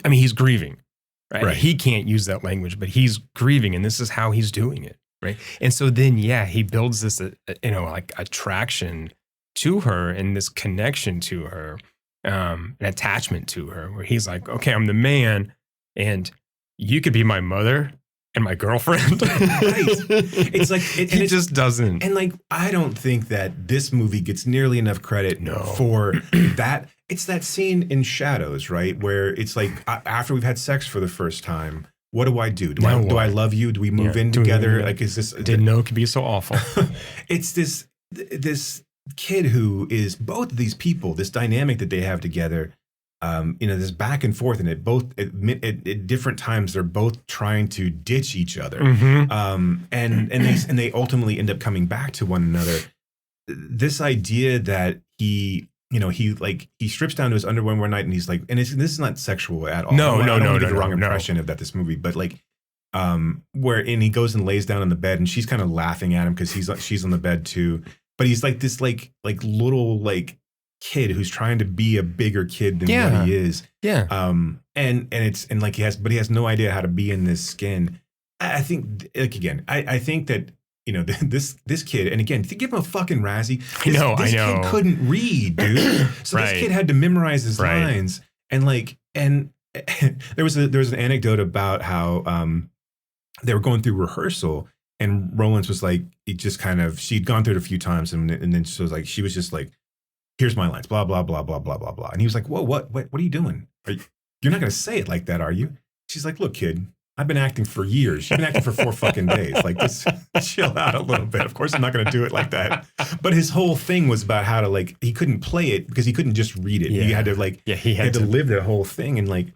he's grieving, right? He can't use that language, but he's grieving. And this is how he's doing it, right? And so then, he builds this, like attraction to her and this connection to her, an attachment to her, where he's like, okay, I'm the man, and you could be my mother and my girlfriend. Right. It's like he just doesn't. And like, I don't think that this movie gets nearly enough credit for that. It's that scene in Shadows, right, where it's like after we've had sex for the first time. What do I do? Do I love you? Do we move in together? Like, is this? Didn't know it could be so awful. It's this kid who is both of these people, this dynamic that they have together, this back and forth, and at different times they're both trying to ditch each other, and they ultimately end up coming back to one another. this idea that he strips down to his underwear one night and he's like, and this is not sexual at all. No, I don't want to give the wrong no. impression about this movie, but like, and he goes and lays down on the bed and she's kind of laughing at him because she's on the bed too. But he's like this like little like kid who's trying to be a bigger kid than what he is. Yeah. And like he has no idea how to be in this skin. I think like again, I think that this kid, and again, to give him a fucking Razzie, this kid couldn't read, dude. So this kid had to memorize his lines, and there was an anecdote about how they were going through rehearsal, and Rollins was like, she'd gone through it a few times, and then she was just like, here's my lines, blah blah blah blah blah blah blah, and he was like, whoa, what are you doing? You're not gonna say it like that, are you? She's like, look, kid, I've been acting for years. You've been acting for 4 fucking days. Like, just chill out a little bit. Of course, I'm not going to do it like that. But his whole thing was about how to he couldn't play it because he couldn't just read it. Yeah. He had to he had to live the whole thing. And like,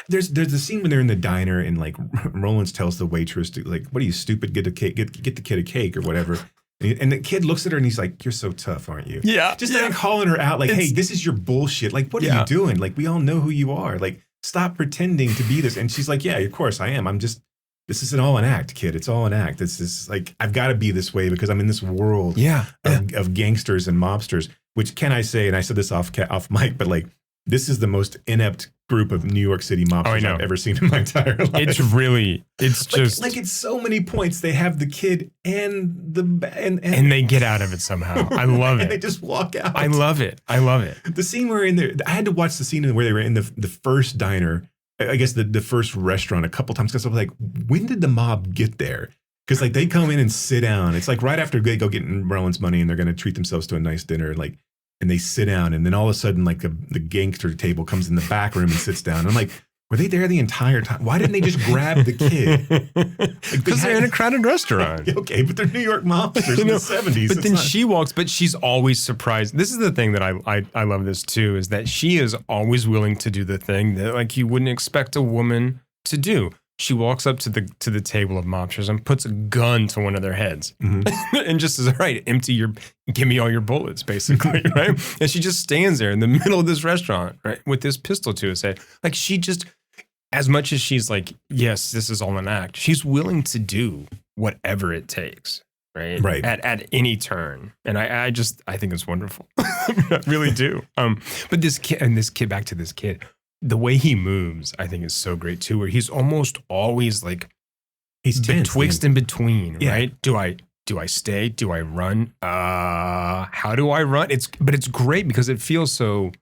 there's the scene when they're in the diner and like Rollins tells the waitress to like, what are you, stupid? Get the kid a cake or whatever. And the kid looks at her and he's like, you're so tough, aren't you? Yeah. Just like calling her out like, hey, this is your bullshit. Like, what are you doing? Like, we all know who you are. Like, stop pretending to be this. And she's like, yeah, of course I am. This isn't all an act, kid. It's all an act. It's just like, I've got to be this way because I'm in this world of gangsters and mobsters, which can I say, and I said this off mic, but like, this is the most inept group of New York City mobsters I've ever seen in my entire life. It's just like it's so many points. They have the kid and and they get out of it somehow. I love it. And they just walk out. I love it. The scene where in there, I had to watch the scene where they were in the first diner. I guess the first restaurant a couple times because I was like, when did the mob get there? Because like they come in and sit down. It's like right after they go get Rollins money and they're going to treat themselves to a nice dinner. Like. And they sit down, and then all of a sudden, like the gangster table comes in the back room and sits down. I'm like, were they there the entire time? Why didn't they just grab the kid? Because they're in a crowded restaurant. Okay, but they're New York mobsters in the 70s. But then she walks, but she's always surprised. This is the thing that I love this too, is that she is always willing to do the thing that like you wouldn't expect a woman to do. She walks up to the table of mobsters and puts a gun to one of their heads and just says, all right, give me all your bullets, basically, right? And she just stands there in the middle of this restaurant, right, with this pistol to his head. Like she just, as much as she's like, yes, this is all an act, she's willing to do whatever it takes, right? Right. At any turn. And I think it's wonderful. I really do. But this kid, back to this kid, the way he moves, I think, is so great too. Where he's almost always like he's betwixt in between, right? Do I stay? Do I run? How do I run? But it's great because it feels so,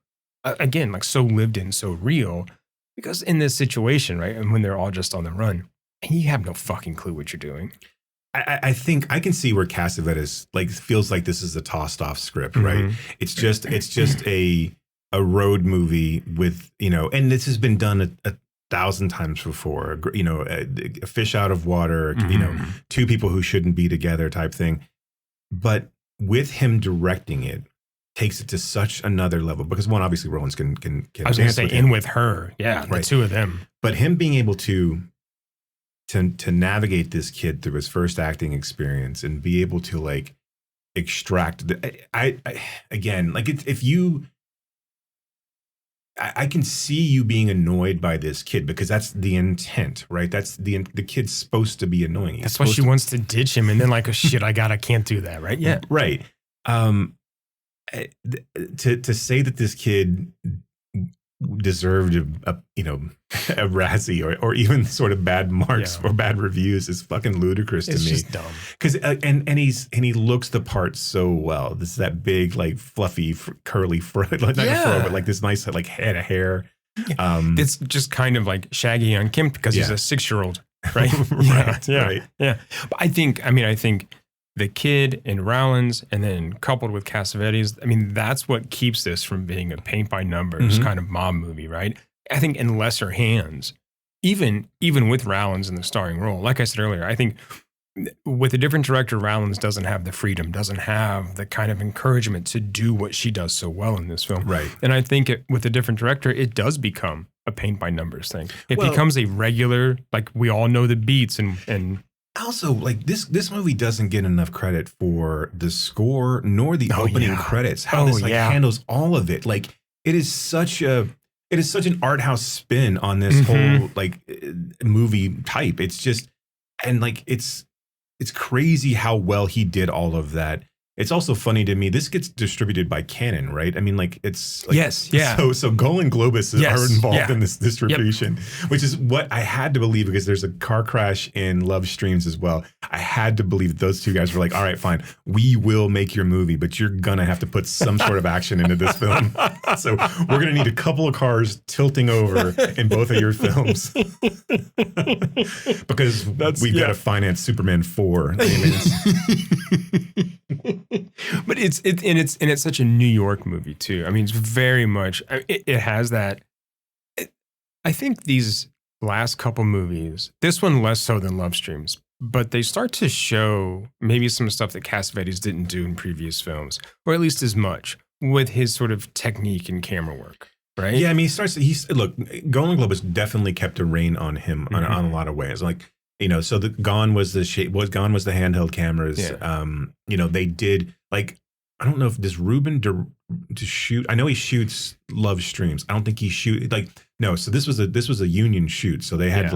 again, like so lived in, so real. Because in this situation, right, and when they're all just on the run, and you have no fucking clue what you're doing. I think I can see where Cassavetes like feels like this is a tossed off script, right? It's just a road movie with, and this has been done a 1,000 times before, a fish out of water, two people who shouldn't be together type thing. But with him directing it, takes it to such another level because one, obviously Rollins can I was going to say with her. Yeah. Right. The two of them. But him being able to navigate this kid through his first acting experience and be able to like extract again, like if you, I can see you being annoyed by this kid because that's the intent, right? That's the kid's supposed to be annoying. That's why she wants to ditch him, and then like, oh shit, I can't do that, right? Yeah, right. To say that this kid deserved a Razzie or even sort of bad marks or bad reviews is fucking ludicrous to me. It's just dumb. Because and he looks the part so well. This is that big like fluffy curly fro, like not a fro, but like this nice like head of hair. It's just kind of like Shaggy on Kim because he's a 6-year-old, right? Right. Yeah. But I think the kid and Rollins, and then coupled with Cassavetes, I mean, that's what keeps this from being a paint by numbers kind of mob movie, right? I think in lesser hands, even with Rollins in the starring role, like I said earlier, I think with a different director, Rollins doesn't have the freedom, doesn't have the kind of encouragement to do what she does so well in this film. Right. And I think with a different director, it does become a paint by numbers thing. It becomes a regular, like we all know the beats and also, like this movie doesn't get enough credit for the score nor the opening credits. How this handles all of it. Like it is such an art house spin on this whole like movie type. It's just, and like it's crazy how well he did all of that. It's also funny to me. This gets distributed by Canon, right? I mean, like it's like, yes, yeah. So Golan Globus are involved in this distribution, which is what I had to believe because there's a car crash in Love Streams as well. I had to believe that those two guys were like, all right, fine, we will make your movie, but you're gonna have to put some sort of action into this film. So we're gonna need a couple of cars tilting over in both of your films because we've got to finance Superman 4. But it's such a New York movie too. I mean, it's very much. It has that. I think these last couple movies, this one less so than Love Streams, but they start to show maybe some stuff that Cassavetes didn't do in previous films, or at least as much with his sort of technique and camera work. Right? Yeah, I mean, look, Golan Globus definitely kept a rein on him on a lot of ways. Like, you know, so Gone was the handheld cameras. Yeah. You know, they did like, I don't know if does Ruben to shoot. I know he shoots Love Streams. I don't think he no. So this was a union shoot. So they had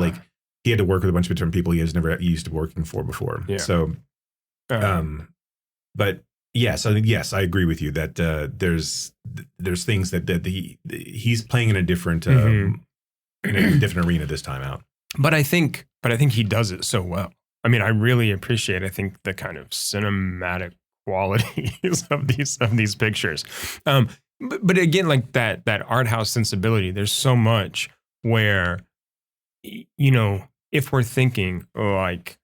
he had to work with a bunch of different people he has never used to working for before. Yeah. So, but yes, I agree with you that there's things that he's playing in a different in a different arena this time out. But I think he does it so well. I mean, I really appreciate, I think, the kind of cinematic qualities of these pictures. But again, like that art house sensibility, there's so much where, you know, if we're thinking like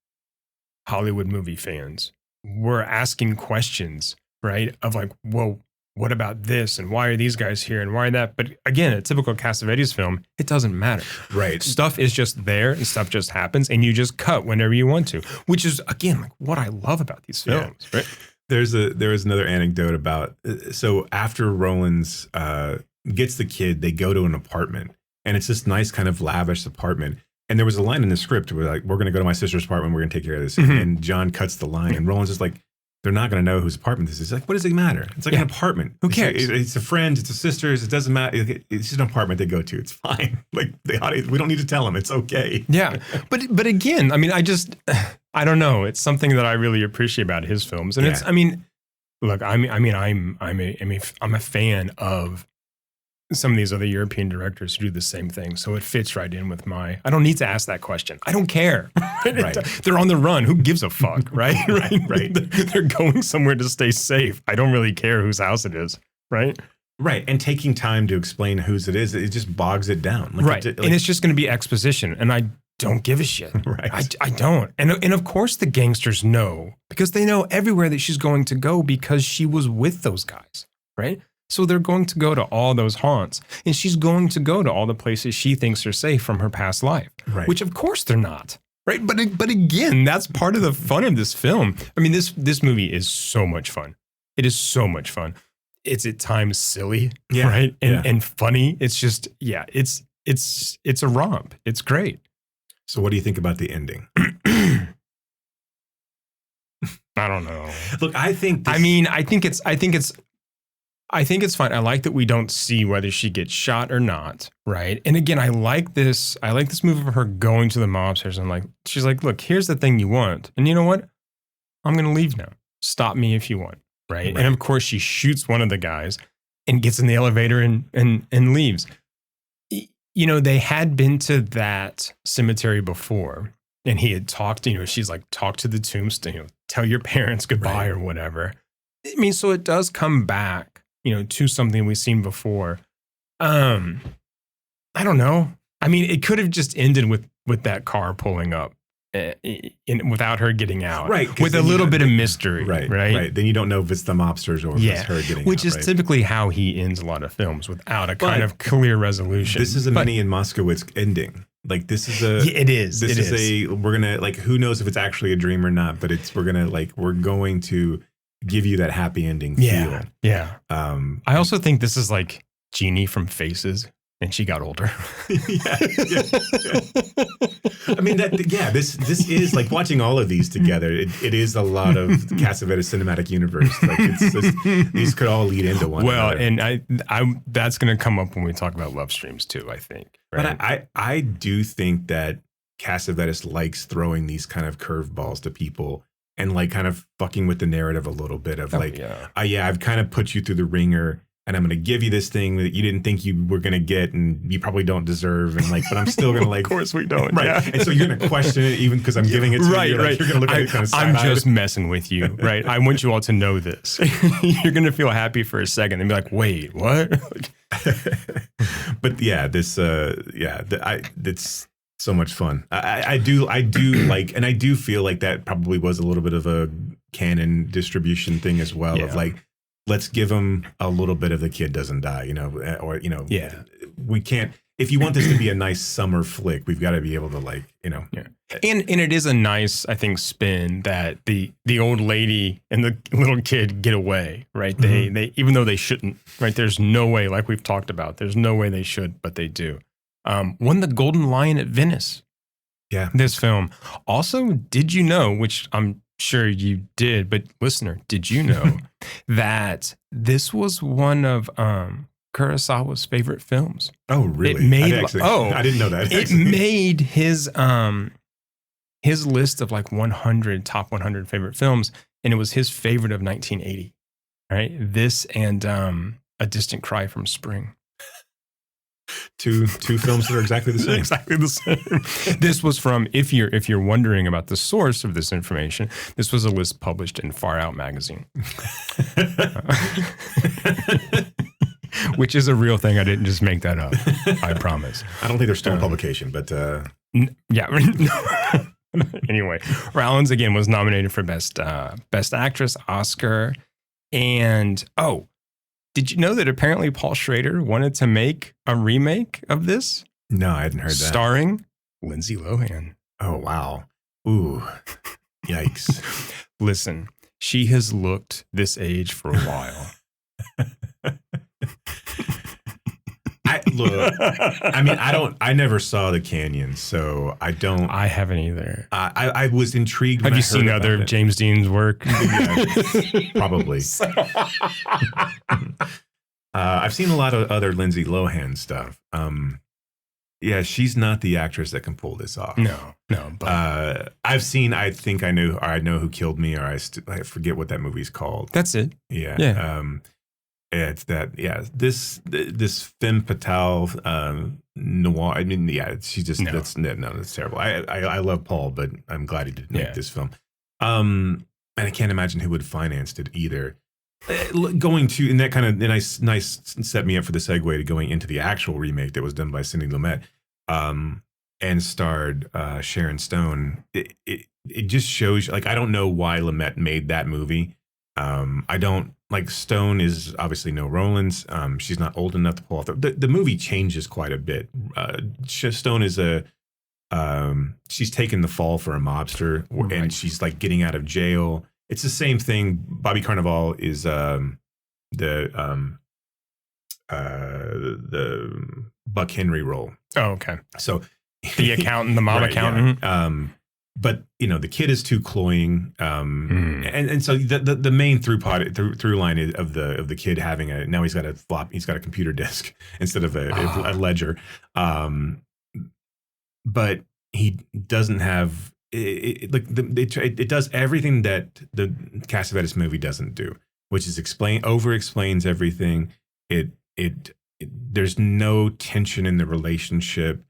Hollywood movie fans, we're asking questions, right? Of like, well, what about this? And why are these guys here? And why that? But again, a typical Cassavetes film, it doesn't matter. Right. Stuff is just there and stuff just happens and you just cut whenever you want to, which is, again, like what I love about these films. Yeah. Right? There was another anecdote about, so after Rollins gets the kid, they go to an apartment and it's this nice kind of lavish apartment. And there was a line in the script where like, we're going to go to my sister's apartment. We're going to take care of this. And John cuts the line and Rollins is like, they're not going to know whose apartment this is. Like, what does it matter? It's like an apartment. Who cares? It's a friend. It's a sister's. It doesn't matter. It's just an apartment they go to. It's fine. Like we don't need to tell them. It's okay. Yeah, but again, I mean, I don't know. It's something that I really appreciate about his films, and it's. I mean, look, I'm a fan of some of these other European directors who do the same thing. So it fits right in with I don't need to ask that question. I don't care. Right. They're on the run. Who gives a fuck, right? Right. They're going somewhere to stay safe. I don't really care whose house it is, right? Right. And taking time to explain whose it is, it just bogs it down. Like right. And it's just going to be exposition. And I don't give a shit. Right. I don't. And of course the gangsters know, because they know everywhere that she's going to go because she was with those guys, right? So they're going to go to all those haunts, and she's going to go to all the places she thinks are safe from her past life, right. Which of course they're not, right? But again, that's part of the fun of this film. I mean, this movie is so much fun. It is so much fun. It's at times silly, right? And funny. It's just, it's a romp. It's great. So what do you think about the ending? I don't know. Look, I think it's fine. I like that we don't see whether she gets shot or not, right? And again, I like this move of her going to the mobsters and like, she's like, look, here's the thing you want. And you know what? I'm going to leave now. Stop me if you want, right? And of course, she shoots one of the guys and gets in the elevator and leaves. You know, they had been to that cemetery before and he had talked, you know, she's like, talk to the tombstone, you know, tell your parents goodbye or whatever. I mean, so it does come back, you know, to something we've seen before. I don't know. I mean, it could have just ended with that car pulling up without her getting out, right? With a little bit of mystery, right. Then you don't know if it's the mobsters or if it's her getting out, which is typically how he ends a lot of films, without a kind of clear resolution. This is a Minnie and Moskowitz ending. Like this is it is. We're gonna like, who knows if it's actually a dream or not, but we're going to give you that happy ending feel. Yeah. I also think this is like Jeannie from Faces. And she got older. yeah. I mean, this is like watching all of these together. It is a lot of Cassavetes cinematic universe. Like these could all lead into one. Well, another. and I that's going to come up when we talk about love streams too, I think. Right? But I do think that Cassavetes likes throwing these kind of curveballs to people and like kind of fucking with the narrative a little bit of I've kind of put you through the ringer. And I'm going to give you this thing that you didn't think you were going to get and you probably don't deserve. And like, but I'm still going to like. Of course we don't. Right. Yeah. And so you're going to question it even because I'm giving it to you. Right. Like, you're going to look at it kind of I'm just messing with you. Right. I want you all to know this. You're going to feel happy for a second and be like, wait, what? But yeah, it's so much fun. I do like, and I do feel like that probably was a little bit of a canon distribution thing as well of like, let's give him a little bit of the kid doesn't die, we can't, if you want this to be a nice summer flick, we've got to be able to like, And it is a nice, I think, spin that the old lady and the little kid get away, right? They even though they shouldn't, right? There's no way, like we've talked about, there's no way they should, but they do. Won the Golden Lion at Venice. Yeah. This film. Also, did you know, which I'm sure you did, but listener, did you know that this was one of Kurosawa's favorite films? Oh, really? I didn't know that. It made his list of like 100 top 100 favorite films, and it was his favorite of 1980. Right, this and A Distant Cry from Spring. Two films that are exactly the same. Exactly the same. This was from, if you're wondering about the source of this information, this was a list published in Far Out magazine. Which is a real thing. I didn't just make that up. I promise. I don't think they're still in publication, but yeah. Anyway, Rollins again was nominated for Best Actress Oscar. And did you know that apparently Paul Schrader wanted to make a remake of this? No, I hadn't heard that. Starring Lindsay Lohan. Oh, wow. Ooh, yikes. Listen, she has looked this age for a while. I never saw The Canyon, so I don't. I haven't either. I was intrigued. Have you seen other James Dean's work? Yeah, probably. I've seen a lot of other Lindsay Lohan stuff. Yeah, she's not the actress that can pull this off. No. But I've seen. I think I know Who Killed Me, or I forget what that movie's called. That's it. Yeah. It's that. Yeah. This femme fatale noir. I mean, yeah. She just that's terrible. I love Paul, but I'm glad he didn't make this film. And I can't imagine who would have financed it either. Going to, and that kind of nice set me up for the segue to going into the actual remake that was done by Sidney Lumet, and starred Sharon Stone. It just shows, like, I don't know why Lumet made that movie. I don't, like, Stone is obviously no Rollins. She's not old enough to pull off the movie changes quite a bit. Stone is she's taken the fall for a mobster, and she's like getting out of jail. It's the same thing. Bobby Cannavale is the Buck Henry role. Oh, okay. So the accountant, the mob accountant. Yeah. But the kid is too cloying, and so the main through line of the kid having now he's got a computer disk instead of a ledger, but he doesn't have it does everything that the Cassavetes movie doesn't do, which is over explains everything. There's no tension in the relationship.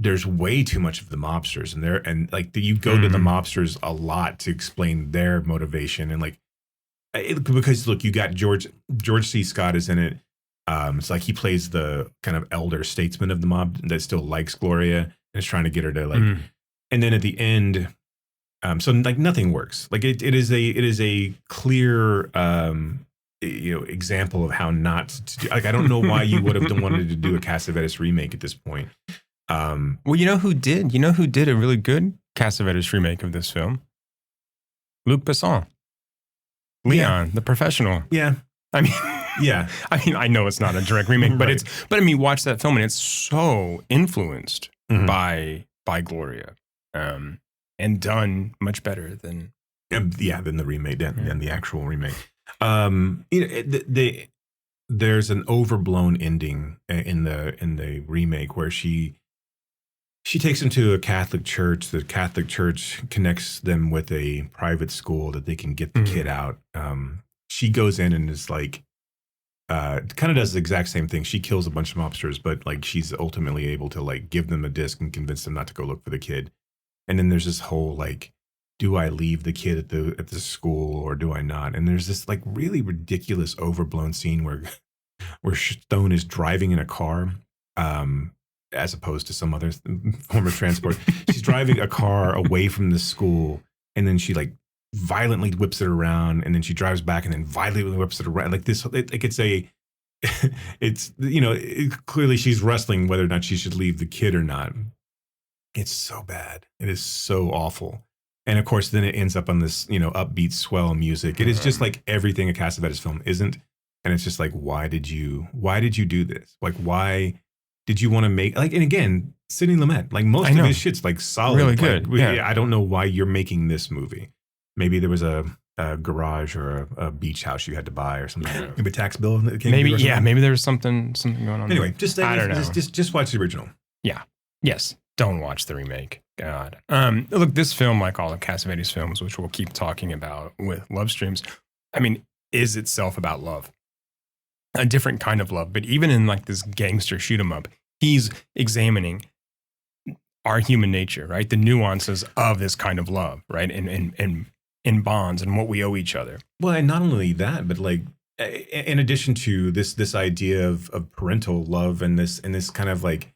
There's way too much of the mobsters in there, and like you go to the mobsters a lot to explain their motivation, and because look, you got George C. Scott is in it. It's like he plays the kind of elder statesman of the mob that still likes Gloria and is trying to get her to like. And then at the end, so like nothing works. Like it is a clear example of how not to do. Like I don't know why you would have wanted to do a Cassavetes remake at this point. Well, you know who did? You know who did a really good Cassavetes remake of this film? Luc Besson. Leon, the professional. Yeah. I mean, Yeah. I know it's not a direct remake, but Right. but I mean, watch that film and it's so influenced Mhm. by Gloria, and done much better than. Yeah, than the remake, than the actual remake. There's an overblown ending in the remake where she takes them to a Catholic church. The Catholic church connects them with a private school that they can get the kid out. She goes in and is like, kind of does the exact same thing. She kills a bunch of mobsters, but like she's ultimately able to like give them a disc and convince them not to go look for the kid. And then there's this whole like, do I leave the kid at the school or do I not? And there's this like really ridiculous overblown scene where Stone is driving in a car, as opposed to some other form of transport. She's driving a car away from the school, and then she like violently whips it around, and then she drives back and then violently whips it around. Like this, it's clearly she's wrestling whether or not she should leave the kid or not. It's so bad. It is so awful. And of course, then it ends up on this, upbeat swell music. It is just like everything a Cassavetes film isn't. And it's just like, why did you do this? Like, why did you want to make, like, and again, Sidney Lumet, like most of his shit's like solid. Really like, good. Yeah. I don't know why you're making this movie. Maybe there was a garage or a beach house you had to buy or something. Maybe a tax bill that came Maybe, due or something. maybe there was something going on. Anyway, there. I don't know. Just watch the original. Yeah. Yes. Don't watch the remake. God. Look, this film, like all of Cassavetes films, which we'll keep talking about with Love Streams, I mean, is itself about love. A different kind of love. But even in like this gangster shoot 'em up, he's examining our human nature, right? The nuances of this kind of love, right? And in bonds and what we owe each other. Well, and not only that, but like in addition to this idea of parental love and this kind of like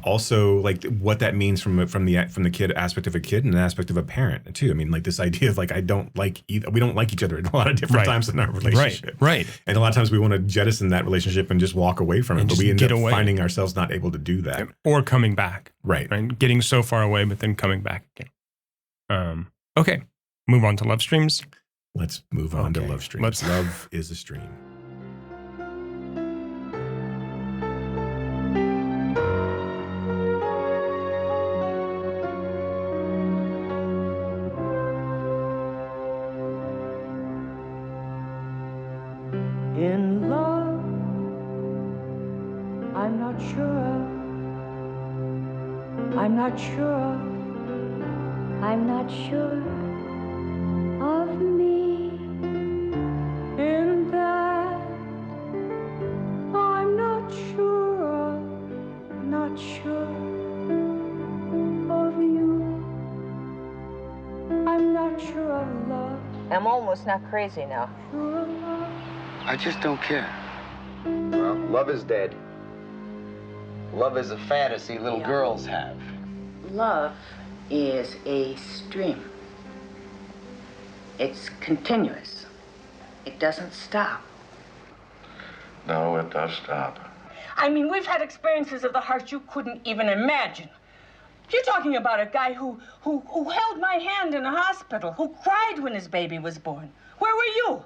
also like what that means from the kid aspect of a kid and an aspect of a parent too. I mean, like this idea of like we don't like each other at a lot of different times in our relationship. Right. And a lot of times we want to jettison that relationship and just walk away from it, but we end up finding ourselves not able to do that. Or coming back. Right. Getting so far away, but then coming back again. Okay. Move on to Love Streams. Let's move on to Love Streams. Love is a stream. In love, I'm not sure. I'm not sure. I'm not sure of me. In that, I'm not sure. Not sure of you. I'm not sure of love. I'm almost not crazy now. Sure of love. I just don't care. Well, love is dead. Love is a fantasy little girls have. Love is a stream. It's continuous. It doesn't stop. No, it does stop. I mean, we've had experiences of the heart you couldn't even imagine. You're talking about a guy who held my hand in a hospital, who cried when his baby was born. Where were you?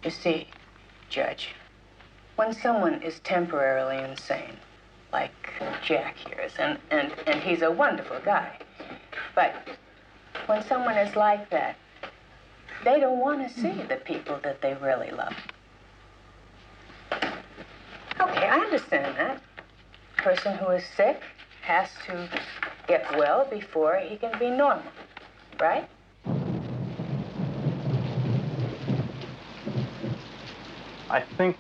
You see, Judge, when someone is temporarily insane, like Jack here is, and he's a wonderful guy, but when someone is like that, they don't want to see the people that they really love. Okay, I understand that. A person who is sick has to get well before he can be normal, right? I think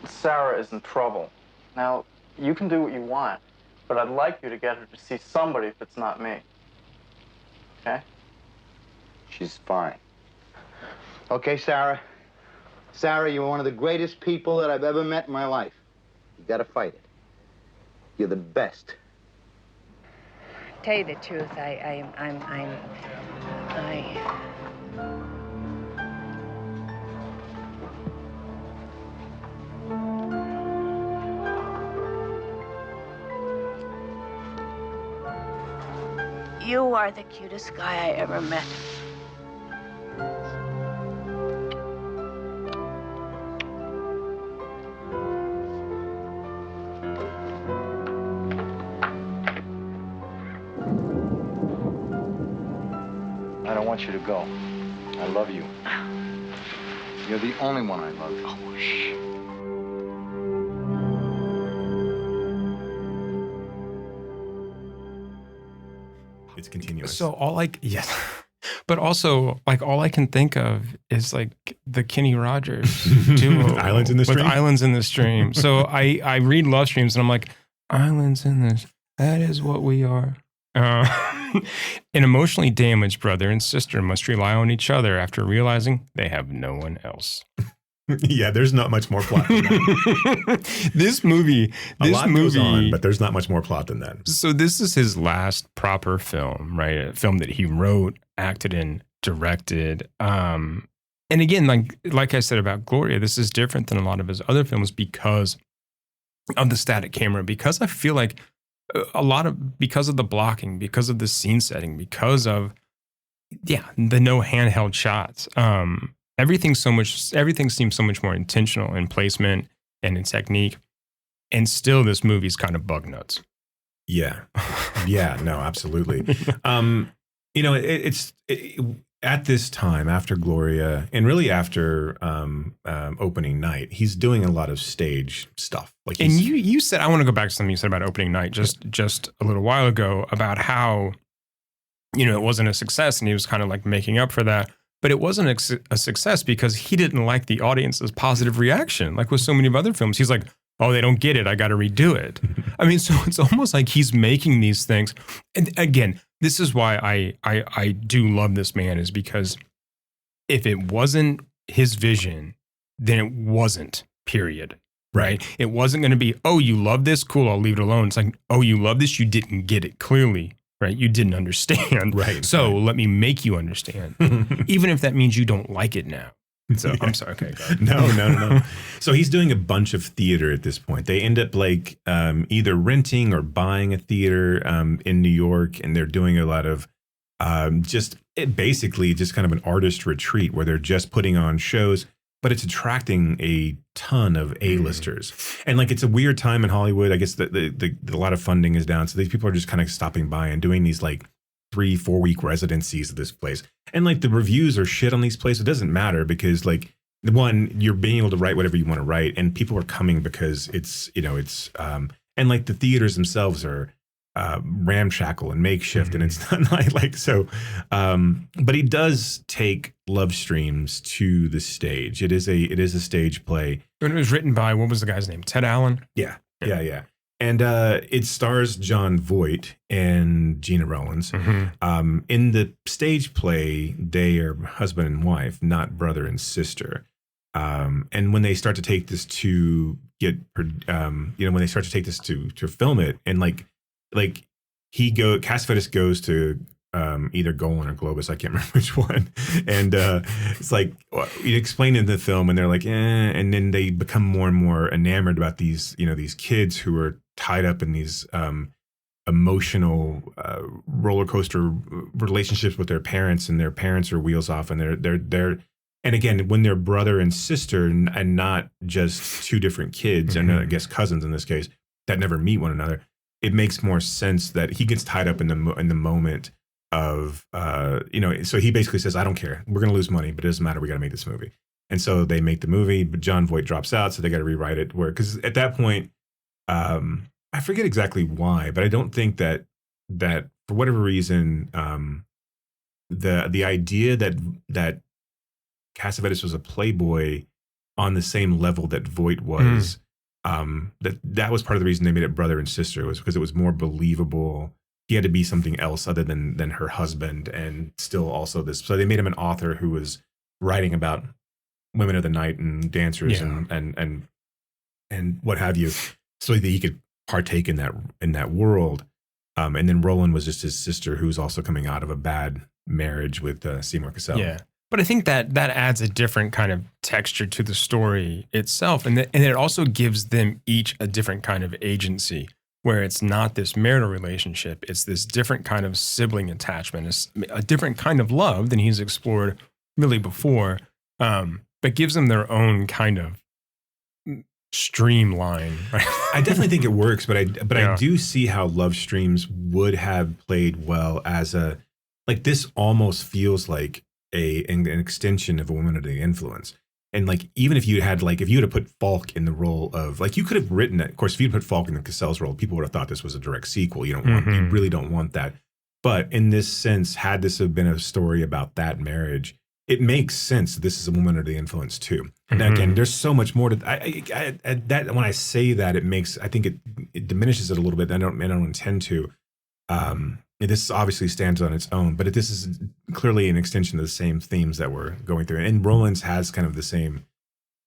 Sarah is in trouble. Now, you can do what you want, but I'd like you to get her to see somebody if it's not me. Okay? She's fine. Okay, Sarah. Sarah, you're one of the greatest people that I've ever met in my life. You gotta fight it. You're the best. Tell you the truth, I You are the cutest guy I ever met. I don't want you to go. I love you. You're the only one I love. Oh, shh. It's continuous. So yes, but also like all I can think of is like the Kenny Rogers duo, Islands in the Stream. With Islands in the Stream. So I read love streams and I'm like, islands in this. That is what we are. An emotionally damaged brother and sister must rely on each other after realizing they have no one else. Yeah, there's not much more plot than that. This movie goes on, but there's not much more plot than that. So this is his last proper film, right? A film that he wrote, acted in, directed. And again, like I said about Gloria, this is different than a lot of his other films because of the static camera, because I feel like because of the blocking, because of the scene setting, because of the no handheld shots. Everything seems so much more intentional in placement and in technique. And still this movie's kind of bug nuts. Yeah. Yeah, no, absolutely. It's at this time after Gloria and really after opening night, he's doing a lot of stage stuff. And you said, I want to go back to something you said about opening night just a little while ago about how, it wasn't a success and he was kind of like making up for that. But it wasn't a success because he didn't like the audience's positive reaction. Like with so many of other films, he's like, oh, they don't get it. I got to redo it. I mean, so it's almost like he's making these things. And again, this is why I do love this man, is because if it wasn't his vision, then it wasn't, period. Right? It wasn't going to be, oh, you love this? Cool, I'll leave it alone. It's like, oh, you love this? You didn't get it clearly. Right? You didn't understand. Right. So let me make you understand. Even if that means you don't like it now. So I'm sorry. Okay. Go ahead. No. So he's doing a bunch of theater at this point. They end up like either renting or buying a theater in New York. And they're doing a lot of basically just kind of an artist retreat where they're just putting on shows. But it's attracting a ton of A-listers. And like, it's a weird time in Hollywood. I guess a lot of funding is down. So these people are just kind of stopping by and doing these like 3-4 week residencies at this place. And like the reviews are shit on these places. It doesn't matter because like one, you're being able to write whatever you want to write and people are coming because it's and like the theaters themselves are ramshackle and makeshift and it's not like so but he does take love streams to the stage. It is a stage play, and it was written by, what was the guy's name? Ted Allen. Yeah. And it stars John Voight and Gina Rowlands. In the stage play, they are husband and wife, not brother and sister. And when they start to take this to film it, and like Cassavetes goes to either Golan or Globus, I can't remember which one. And it's like you explain in the film, and they're like, and then they become more and more enamored about these kids who are tied up in these emotional roller coaster relationships with their parents, and their parents are wheels off, and they're and again, when they're brother and sister and not just two different kids, and I guess cousins in this case, that never meet one another, it makes more sense that he gets tied up in the moment of so he basically says, I don't care, we're gonna lose money, but it doesn't matter, we gotta make this movie. And so they make the movie, but John Voight drops out, so they got to rewrite it. Because at that point, I forget exactly why, but I don't think that for whatever reason, the idea that Cassavetes was a playboy on the same level that Voight was, that was part of the reason they made it brother and sister, was because it was more believable. He had to be something else other than her husband, and still also this. So they made him an author who was writing about women of the night and dancers and what have you, so that he could partake in that world. And then Roland was just his sister, who was also coming out of a bad marriage with Seymour Cassell. Yeah. But I think that adds a different kind of texture to the story itself. And it also gives them each a different kind of agency. where it's not this marital relationship. It's this different kind of sibling attachment. It's a different kind of love than he's explored really before, but gives them their own kind of streamline. Right? I definitely think it works, but I do see how Love Streams would have played well as a, like, this almost feels like an extension of A Woman Under the Influence. And like, even if you had put Falk in the role of, like, you could have written it. Of course, if you'd put Falk in the Cassell's role, people would have thought this was a direct sequel. You really don't want that. But in this sense, had this have been a story about that marriage, it makes sense that this is A Woman Under the Influence too. Now, again, there's so much more to that. When I say that, I think it diminishes it a little bit. I don't intend to. This obviously stands on its own, but this is clearly an extension of the same themes that we're going through. And Roland's has kind of the same,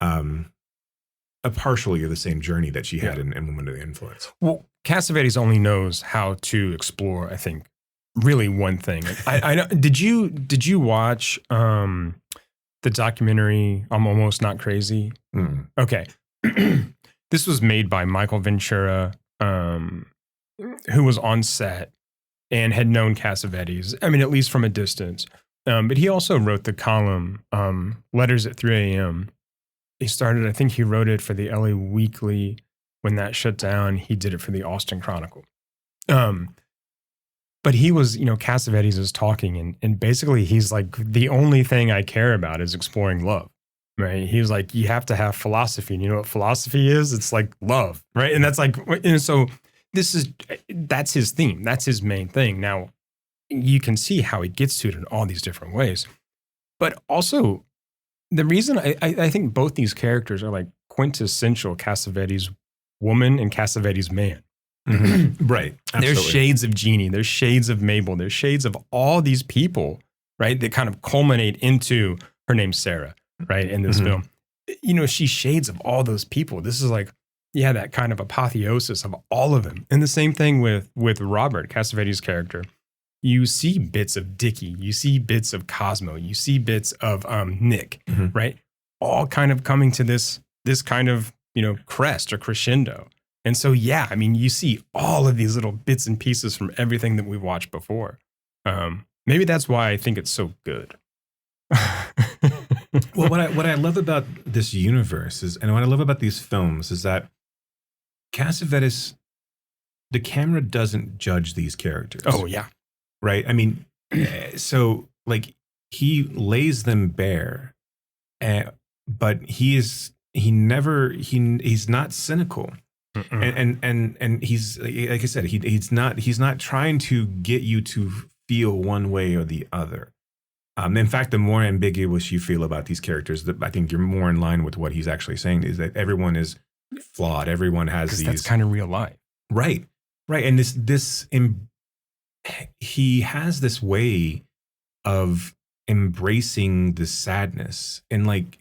partially of the same journey that she had in Woman Under the Influence. Well, Cassavetes only knows how to explore, I think, really one thing. I know. Did you watch the documentary I'm Almost Not Crazy? Okay. This was made by Michael Ventura, who was on set and had known Cassavetes, I mean, at least from a distance. But he also wrote the column, Letters at 3 a.m. I think he wrote it for the LA Weekly when that shut down. He did it for the Austin Chronicle. But he was, Cassavetes is talking, and basically he's like, the only thing I care about is exploring love, right? He was like, you have to have philosophy. And you know what philosophy is? It's like love, right? And that's like, and so that's his theme. That's his main thing. Now, you can see how he gets to it in all these different ways. But also, the reason I think both these characters are like quintessential Cassavetes woman and Cassavetes man. Right. Absolutely. There's shades of Jeannie. There's shades of Mabel. There's shades of all these people, right? That kind of culminate into her name's Sarah, right? In this film. She's shades of all those people. This is like, that kind of apotheosis of all of them. And the same thing with Robert, Cassavetes' character. You see bits of Dickie. You see bits of Cosmo. You see bits of Nick, right? All kind of coming to this kind of, crest or crescendo. And so, you see all of these little bits and pieces from everything that we've watched before. Maybe that's why I think it's so good. Well, what I love about this universe and what I love about these films is that Cassavetes, the camera doesn't judge these characters. Oh, yeah. Right? I mean, so like he lays them bare, but he's not cynical. And he's, like I said, he's not trying to get you to feel one way or the other. In fact, the more ambiguous you feel about these characters, I think you're more in line with what he's actually saying, is that everyone is flawed. Everyone has these. That's kind of real life. Right. And he has this way of embracing the sadness and living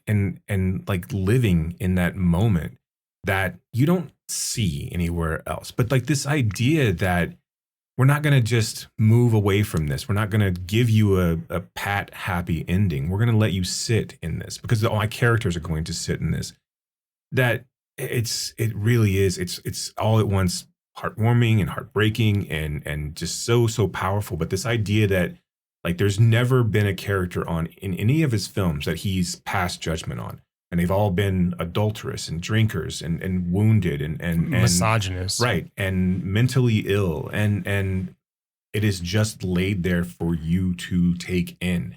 in that moment that you don't see anywhere else. But like this idea that we're not going to just move away from this. We're not going to give you a pat, happy ending. We're going to let you sit in this because all my characters are going to sit in this. That it really is. It's all at once heartwarming and heartbreaking and just so powerful. But this idea that like there's never been a character in any of his films that he's passed judgment on. And they've all been adulterous and drinkers and wounded and misogynist, right? And mentally ill, and it is just laid there for you to take in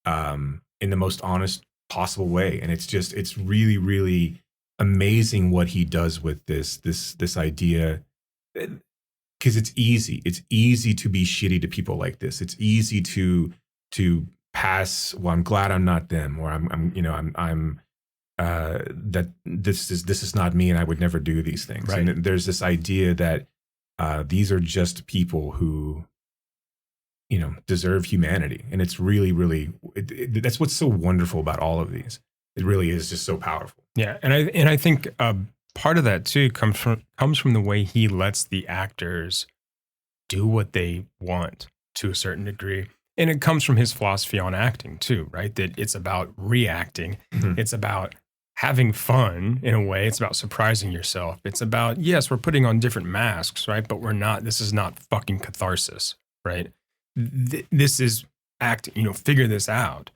the most honest possible way. And it's really, really amazing what he does with this idea, because it's easy to be shitty to people like this. It's easy to pass. Well, I'm glad I'm not them, or I'm that this is not me, and I would never do these things. Right. And there's this idea that these are just people who, deserve humanity, and it's really, really that's what's so wonderful about all of these. It really is just so powerful. Yeah, and I think part of that too comes from the way he lets the actors do what they want to a certain degree. And it comes from his philosophy on acting too, right? That it's about reacting. It's about having fun in a way. It's about surprising yourself. It's about, yes, we're putting on different masks, right? But we're not, this is not fucking catharsis, right? This is figure this out.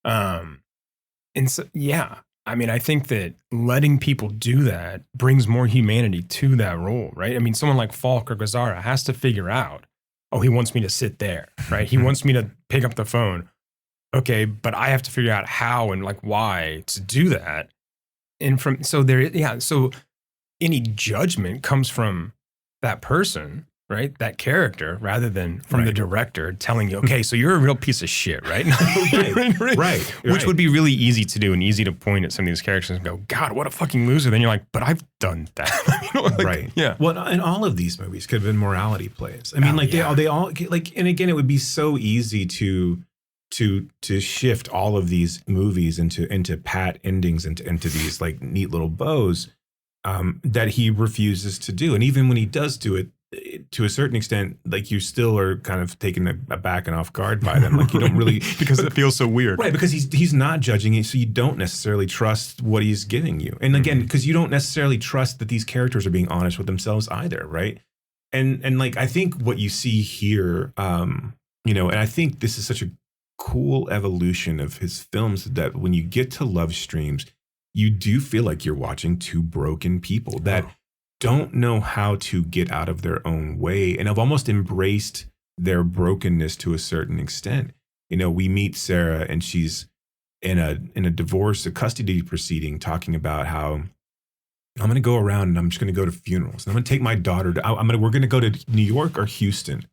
And so, yeah, I mean, I think that letting people do that brings more humanity to that role, right? I mean, someone like Falk or Gazzara has to figure out, oh, he wants me to sit there, right? He wants me to pick up the phone. Okay, but I have to figure out how and like why to do that. And so any judgment comes from that person, right? That character, rather than from the director telling you, okay, so you're a real piece of shit, right? right. Which would be really easy to do and easy to point at some of these characters and go, God, what a fucking loser. Then you're like, but I've done that. Right. Yeah. Well, and all of these movies could have been morality plays. I mean, they all like, and again, it would be so easy to shift all of these movies into pat endings, into these like neat little bows that he refuses to do. And even when he does do it, to a certain extent, like you still are kind of taken aback and off guard by them. Like you don't really because it feels so weird, right? Because he's not judging you, so you don't necessarily trust what he's giving you. And again, because you don't necessarily trust that these characters are being honest with themselves either, right? And like I think what you see here, and I think this is such a cool evolution of his films that when you get to Love Streams, you do feel like you're watching two broken people that don't know how to get out of their own way and have almost embraced their brokenness to a certain extent. We meet Sarah and she's in a divorce, a custody proceeding, talking about how I'm going to go around and I'm just going to go to funerals. And I'm going to take my daughter we're going to go to New York or Houston.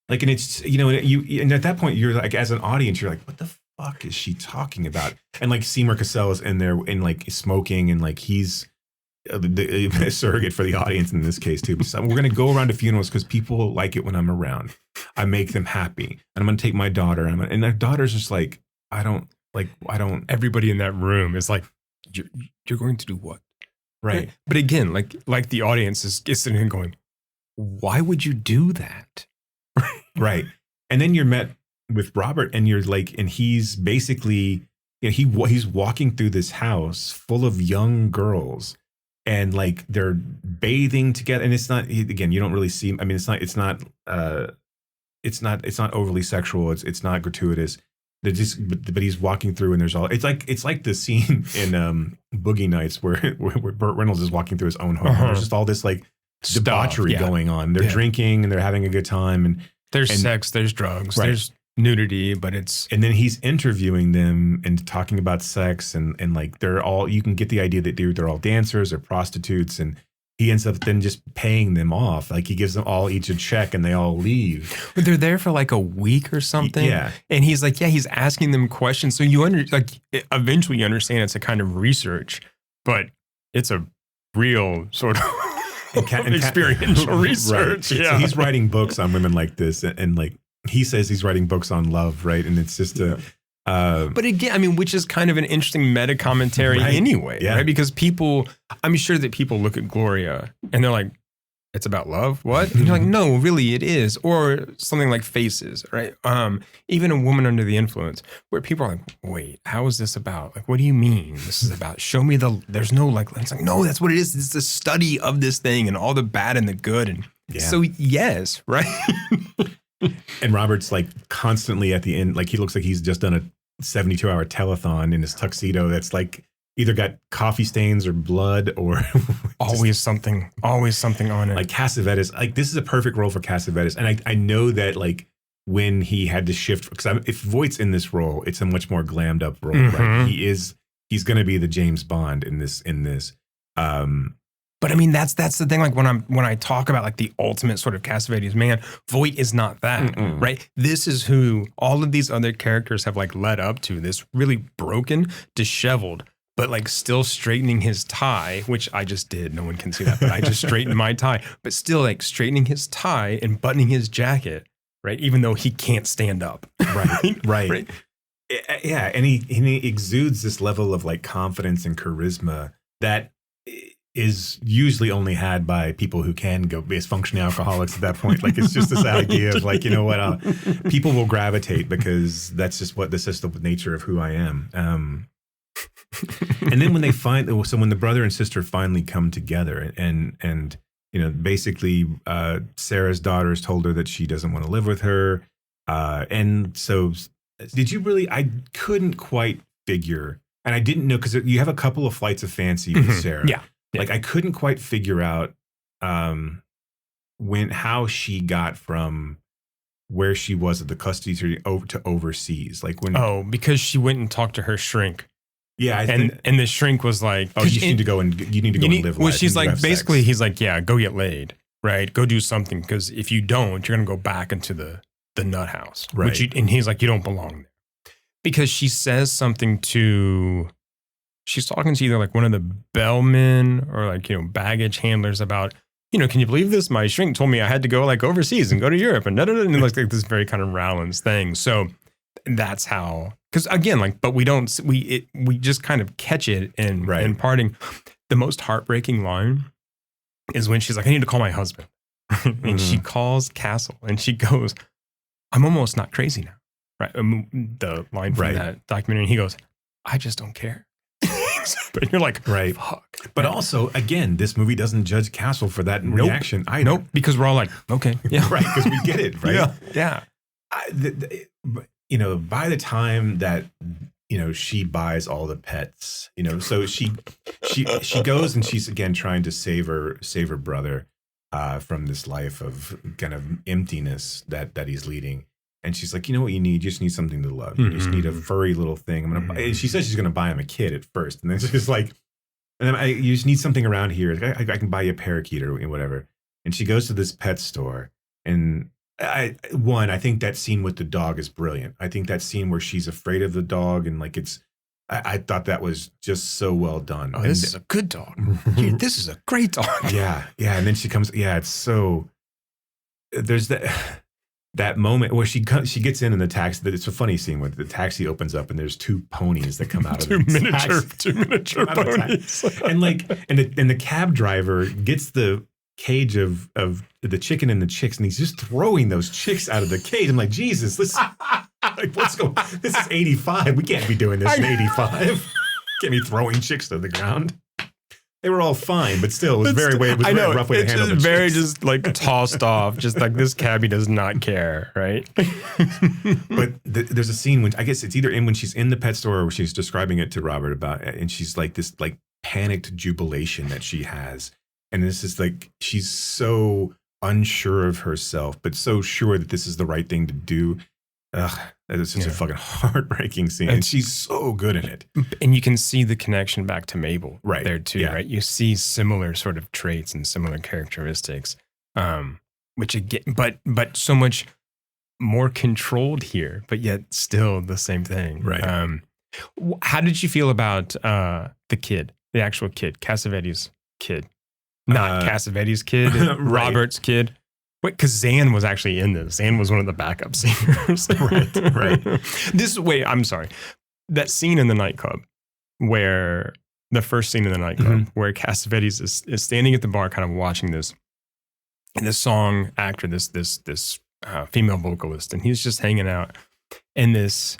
Like, and it's, and at that point you're like, as an audience, you're like, what the fuck is she talking about? And like Seymour Cassell's in there and like smoking and like he's the surrogate for the audience in this case too. So we're going to go around to funerals because people like it when I'm around. I make them happy, and I'm going to take my daughter. And their daughter's just like, I don't. Everybody in that room is like, you're going to do what? Right. But again, like the audience is sitting and going, why would you do that? Right. And then you're met with Robert, and you're like, and he's basically, he's walking through this house full of young girls. And like they're bathing together, and it's not, again, you don't really see, I mean, it's not overly sexual. It's not gratuitous. They're just, but he's walking through and there's all, it's like the scene in Boogie Nights where Burt Reynolds is walking through his own home. There's just all this like debauchery going on. They're drinking and they're having a good time. And there's sex, there's drugs, there's nudity, but and then he's interviewing them and talking about sex and like they're all, you can get the idea that they're all dancers or prostitutes, and he ends up then just paying them off. Like he gives them all each a check and they all leave. But they're there for like a week or something. Yeah. And he's like, he's asking them questions. So eventually you understand it's a kind of research, but it's a real sort of experiential research. Right. Yeah. So he's writing books on women like this, and like he says he's writing books on love, right? And it's just but again, I mean, which is kind of an interesting meta commentary anyway, right? Because I'm sure that people look at Gloria and they're like, it's about love? What? And you're like, no, really it is. Or something like Faces, right? Even A Woman Under the Influence, where people are like, wait, how is this about? Like, what do you mean this is about? Show me there's no like, it's like, no, that's what it is. It's the study of this thing and all the bad and the good. And so yes, right? And Robert's like constantly at the end, like he looks like he's just done a 72-hour telethon in his tuxedo that's like either got coffee stains or blood or always something on it. Like Cassavetes, like this is a perfect role for Cassavetes. And I know that like when he had to shift, because if Voight's in this role, it's a much more glammed up role, right? He's going to be the James Bond in this. But I mean, that's the thing. Like when I talk about like the ultimate sort of Cassavetes man, Voight is not that, right? This is who all of these other characters have like led up to, this really broken, disheveled, but like still straightening his tie, which I just did. No one can see that, but I just straightened my tie, but still like straightening his tie and buttoning his jacket, right? Even though he can't stand up. Right. Yeah. And he exudes this level of like confidence and charisma that is usually only had by people who can go be as functioning alcoholics at that point. Like it's just this idea of like, you know what, people will gravitate because that's just the nature of who I am. And then when when the brother and sister finally come together, and basically Sarah's daughters told her that she doesn't want to live with her, and so did you really? I couldn't quite figure, and I didn't know, because you have a couple of flights of fancy with Sarah. Yeah. Like I couldn't quite figure out how she got from where she was at the custody over to overseas. Like because she went and talked to her shrink. Yeah, and the shrink was like, "Oh, you need to go and live." Well, life. she's like, basically, sex. he's like, "Yeah, go get laid, right? Go do something, because if you don't, you're gonna go back into the nut house." Right. And he's like, "You don't belong there," because she says something to. She's talking to either like one of the bellmen or like baggage handlers about, can you believe this? My shrink told me I had to go like overseas and go to Europe and and like this very kind of Rowlands thing. So that's how, because again, but we just kind of catch it in parting. The most heartbreaking line is when she's like, "I need to call my husband," and she calls Castle and she goes, "I'm almost not crazy now," right? The line from that documentary, and he goes, "I just don't care." But you're like, right. Fuck. But also, again, this movie doesn't judge Castle for that reaction either. Nope, because we're all like, okay, yeah, right, because we get it, right? Yeah. By the time that she buys all the pets, so she goes and she's again trying to save her brother from this life of kind of emptiness that he's leading. And she's like, "You know what you need? You just need something to love. You just need a furry little thing." And she says she's going to buy him a kid at first. And then she's like, "You just need something around here. I can buy you a parakeet or whatever." And she goes to this pet store. And I think that scene with the dog is brilliant. I think that scene where she's afraid of the dog and like I thought that was just so well done. Oh, this is a good dog. This is a great dog. Yeah. And then she comes, it's so, there's that moment where she gets in the taxi. It's a funny scene where the taxi opens up and there's two ponies that come out of two miniature ponies, and the cab driver gets the cage of the chicken and the chicks, and he's just throwing those chicks out of the cage. I'm like, Jesus, let's go. This is 85. We can't be doing this in 85. Can't be throwing chicks to the ground. They were all fine, but still, it was very rough way to handle the chicks. Very just like tossed off, just like this cabbie does not care, right? But there's a scene when I guess it's either when she's in the pet store or she's describing it to Robert about, and she's like this like panicked jubilation that she has, and this is like she's so unsure of herself, but so sure that this is the right thing to do. Ugh, that is such a fucking heartbreaking scene. And she's so good in it. And you can see the connection back to Mabel there too, Yeah. right? You see similar sort of traits and similar characteristics, which again, but so much more controlled here, but yet still the same thing. Right. How did you feel about the kid, the actual kid, Cassavetes' kid? Not Cassavetes' kid, Robert's kid. Wait, because Zan was actually in this. Zan was one of the backup singers. Right. I'm sorry. That scene in the nightclub where the first scene in the nightclub where Cassavetes is standing at the bar kind of watching this, and this song actor, this female vocalist, and he's just hanging out. And this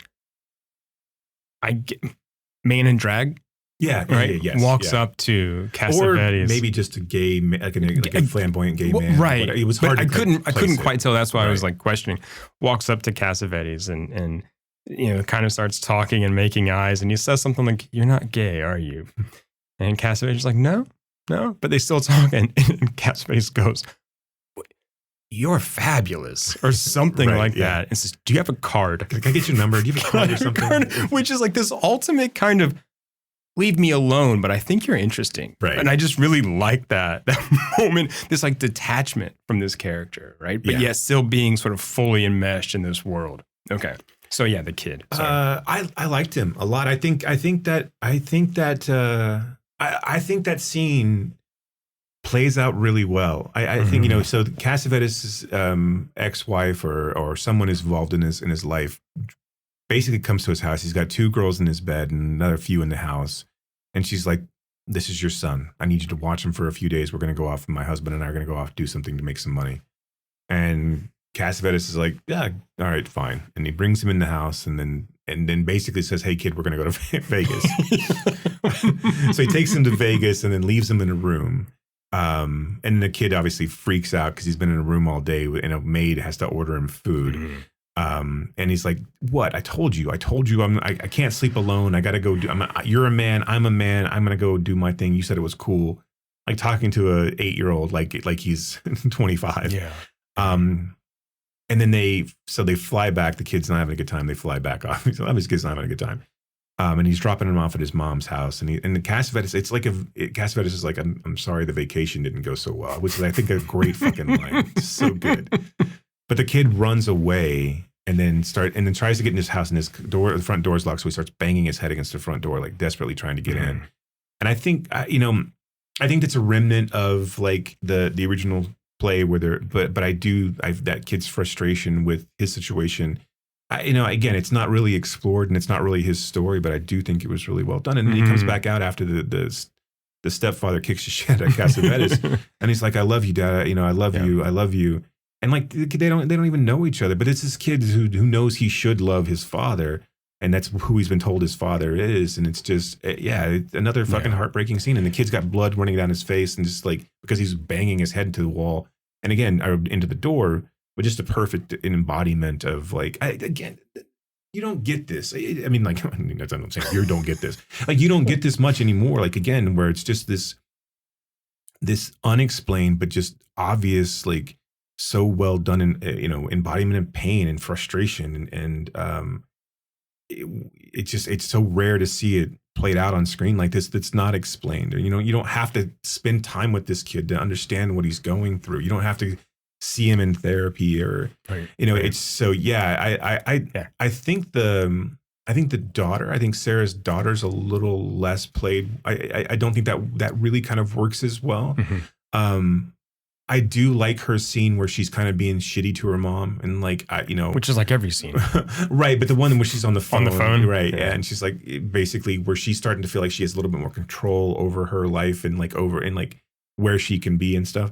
man in drag. Yeah, right. Yes, walks up to Cassavetes, or maybe just a gay, like a flamboyant gay man. Right. It was hard. I couldn't quite tell. That's why I was Right. like questioning. Walks up to Cassavetes and kind of starts talking and making eyes, and he says something like, "You're not gay, are you?" And Cassavetes is like, "No." But they still talk, and Cassavetes goes, "You're fabulous," or something like that. And says, "Do you have a card? Can I get your number? Do you have a card or something?" Which is like this ultimate kind of, leave me alone, but I think you're interesting. Right. And I just really like that moment, this like detachment from this character, right? But yet still being sort of fully enmeshed in this world. Okay. So yeah, the kid. Sorry. I liked him a lot. I think that scene plays out really well. I think, so Cassavetes' ex-wife or someone is involved in his life basically comes to his house. He's got two girls in his bed and another few in the house. And she's like, "This is your son. I need you to watch him for a few days. We're going to go off. My husband and I are going to go off, do something to make some money." And Cassavetes is like, "Yeah, all right, fine." And he brings him in the house. And then then basically says, "Hey kid, we're going to go to Vegas." So he takes him to Vegas and then leaves him in a room. And the kid obviously freaks out because he's been in a room all day and a maid has to order him food. And he's like, "What? I told you. I can't sleep alone. I got to go you're a man. I'm a man. I'm going to go do my thing. You said it was cool." Like talking to a 8-year-old, like he's 25. Yeah. And then they fly back. The kid's not having a good time. They fly back off. His kid's not having a good time. And he's dropping him off at his mom's house. And the Cassavetes, Cassavetes is like, I'm sorry the vacation didn't go so well, which is, I think, a great fucking line. It's so good. But the kid runs away and then tries to get in his house, and the front door's locked. So he starts banging his head against the front door, like desperately trying to get in. And I think, I think that's a remnant of like the original play where but that kid's frustration with his situation, again, it's not really explored and it's not really his story, but I do think it was really well done. And then he comes back out after the stepfather kicks the shit out of Cassavetes and he's like, "I love you, Dad. I love you. I love you." And like, they don't even know each other, but it's this kid who knows he should love his father. And that's who he's been told his father is. And it's just, it's another fucking heartbreaking scene. And the kid's got blood running down his face and just like, because he's banging his head into the wall and again, into the door, but just a perfect embodiment of like, you don't get this. I mean, like, that's what I'm saying. You don't get this. Like, you don't get this much anymore. Like, again, where it's just this unexplained, but just obvious, like so well done in, embodiment of pain and frustration. And it's so rare to see it played out on screen like this. That's not explained. Or, you don't have to spend time with this kid to understand what he's going through. You don't have to see him in therapy or, it's so, I think I think Sarah's daughter's a little less played. I don't think that really kind of works as well. I do like her scene where she's kind of being shitty to her mom and like, which is like every scene. Right. But the one where she's on the phone. Right. Yeah. And she's like, basically where she's starting to feel like she has a little bit more control over her life and like where she can be and stuff.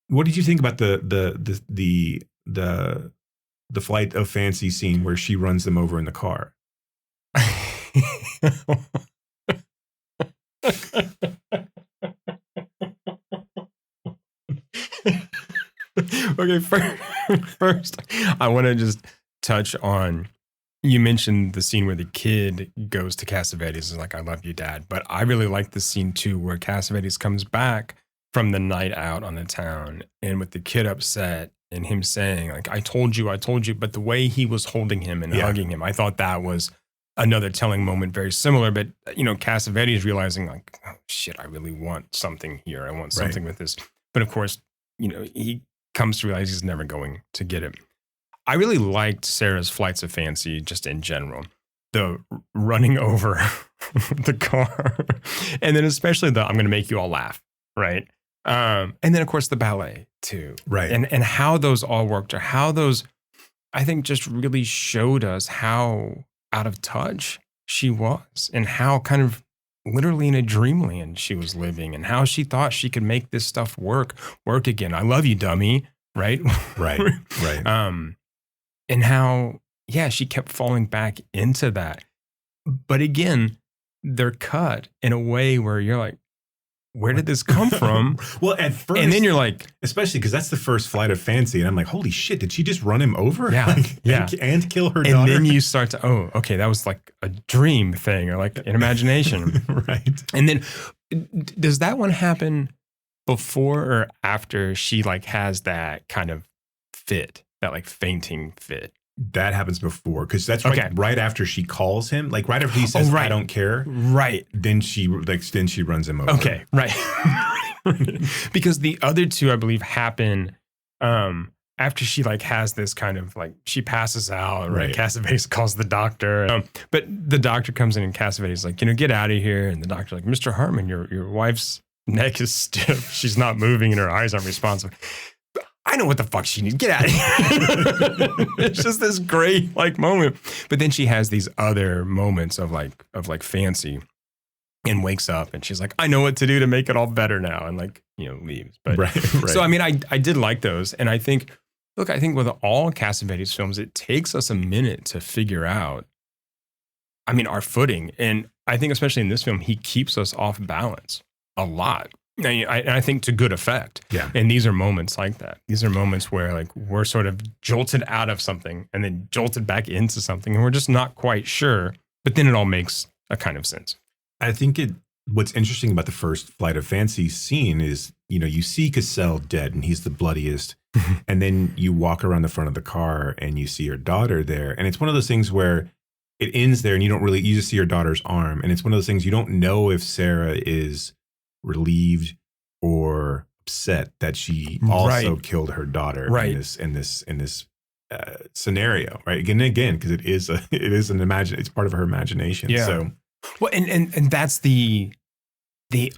What did you think about the flight of fancy scene where she runs them over in the car? Okay, first, I want to just touch on, you mentioned the scene where the kid goes to Cassavetes and is like, "I love you, Dad." But I really like the scene too, where Cassavetes comes back from the night out on the town and with the kid upset and him saying like, I told you, but the way he was holding him and hugging him, I thought that was another telling moment, very similar. But, Cassavetes realizing like, "Oh shit, I really want something here. I want something with this." But of course, he comes to realize he's never going to get it. I really liked Sarah's flights of fancy just in general. The running over the car. And then especially I'm going to make you all laugh, right? And then, of course, the ballet, too. Right. And how those all worked, or how those, I think, just really showed us how out of touch she was and how kind of literally in a dreamland she was living and how she thought she could make this stuff work again. "I love you, dummy." Right? Right. And how, she kept falling back into that. But again, they're cut in a way where you're like, where did this come from? Well, at first, and then you're like, especially because that's the first flight of fancy, and I'm like, holy shit, did she just run him over? Yeah, and kill her daughter? And then you start to, oh, okay, that was like a dream thing or like an imagination, right? And then, does that one happen before or after she like has that kind of fit, that like fainting fit? That happens before, because that's right after she calls him, like right after he says, "I don't care." Right. Then she runs him over. Okay. Right. Because the other two, I believe, happen after she like has this kind of like, she passes out. Right. Cassavetes calls the doctor, but the doctor comes in and Cassavetes is like, "Get out of here." And the doctor like, "Mr. Hartman, your wife's neck is stiff. She's not moving and her eyes aren't responsive." I know what the fuck she needs. Get out of here. It's just this great like moment. But then she has these other moments of like fancy and wakes up and she's like, "I know what to do to make it all better now." And like, leaves. But right. So, I mean, I did like those. And I think Look, I think with all Cassavetes films, it takes us a minute to figure out, I mean, our footing. And I think especially in this film, he keeps us off balance a lot. And I think to good effect. Yeah. And these are moments like that. These are moments where like we're sort of jolted out of something and then jolted back into something and we're just not quite sure. But then it all makes a kind of sense. I think what's interesting about the first Flight of Fancy scene is, you know, you see Cassell dead and he's the bloodiest. And then you walk around the front of the car and you see your daughter there. And it's one of those things where it ends there and you just see your daughter's arm. And it's one of those things you don't know if Sarah is relieved or upset that she also killed her daughter in this scenario, right? Again, because it's part of her imagination. Yeah. So, well, and that's the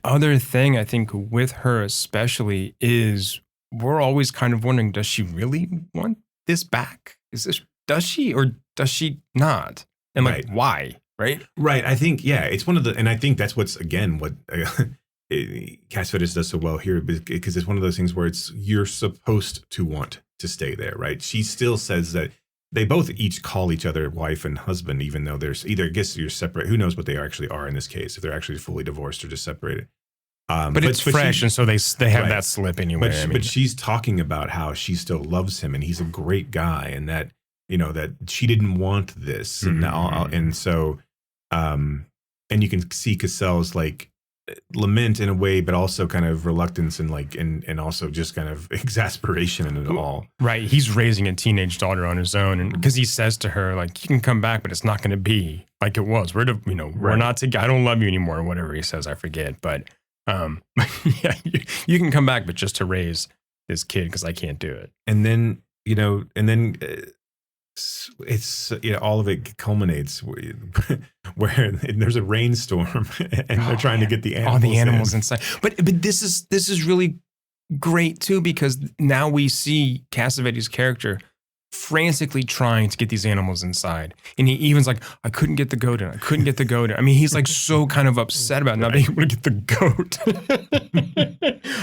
other thing I think with her especially is we're always kind of wondering, does she really want this back? Does she or does she not? And like, why? Right. I think, it's one of and I think that's what's, again, what Cassavetes does so well here, because it's one of those things where you're supposed to want to stay there, right? She still says that they both each call each other wife and husband, even though there's either, I guess you're separate. Who knows what they actually are in this case, if they're actually fully divorced or just separated. But it's fresh, and so they have that slip anyway. But she's talking about how she still loves him, and he's a great guy, and that, you know, that she didn't want this, and so, and you can see Cassell's like lament in a way, but also kind of reluctance and like and also just kind of exasperation in it all. Right, he's raising a teenage daughter on his own, and because he says to her like, "You can come back, but it's not going to be like it was. We're not together. I don't love you anymore," or whatever he says. I forget, but. Yeah, you can come back, but just to raise this kid because I can't do it. And then, it's, all of it culminates where there's a rainstorm and they're trying to get the animals, all the animals inside. But this is really great too, because now we see Cassavetes' character frantically trying to get these animals inside. And he even's like, I couldn't get the goat in. I mean, he's like so kind of upset about not being able to get the goat.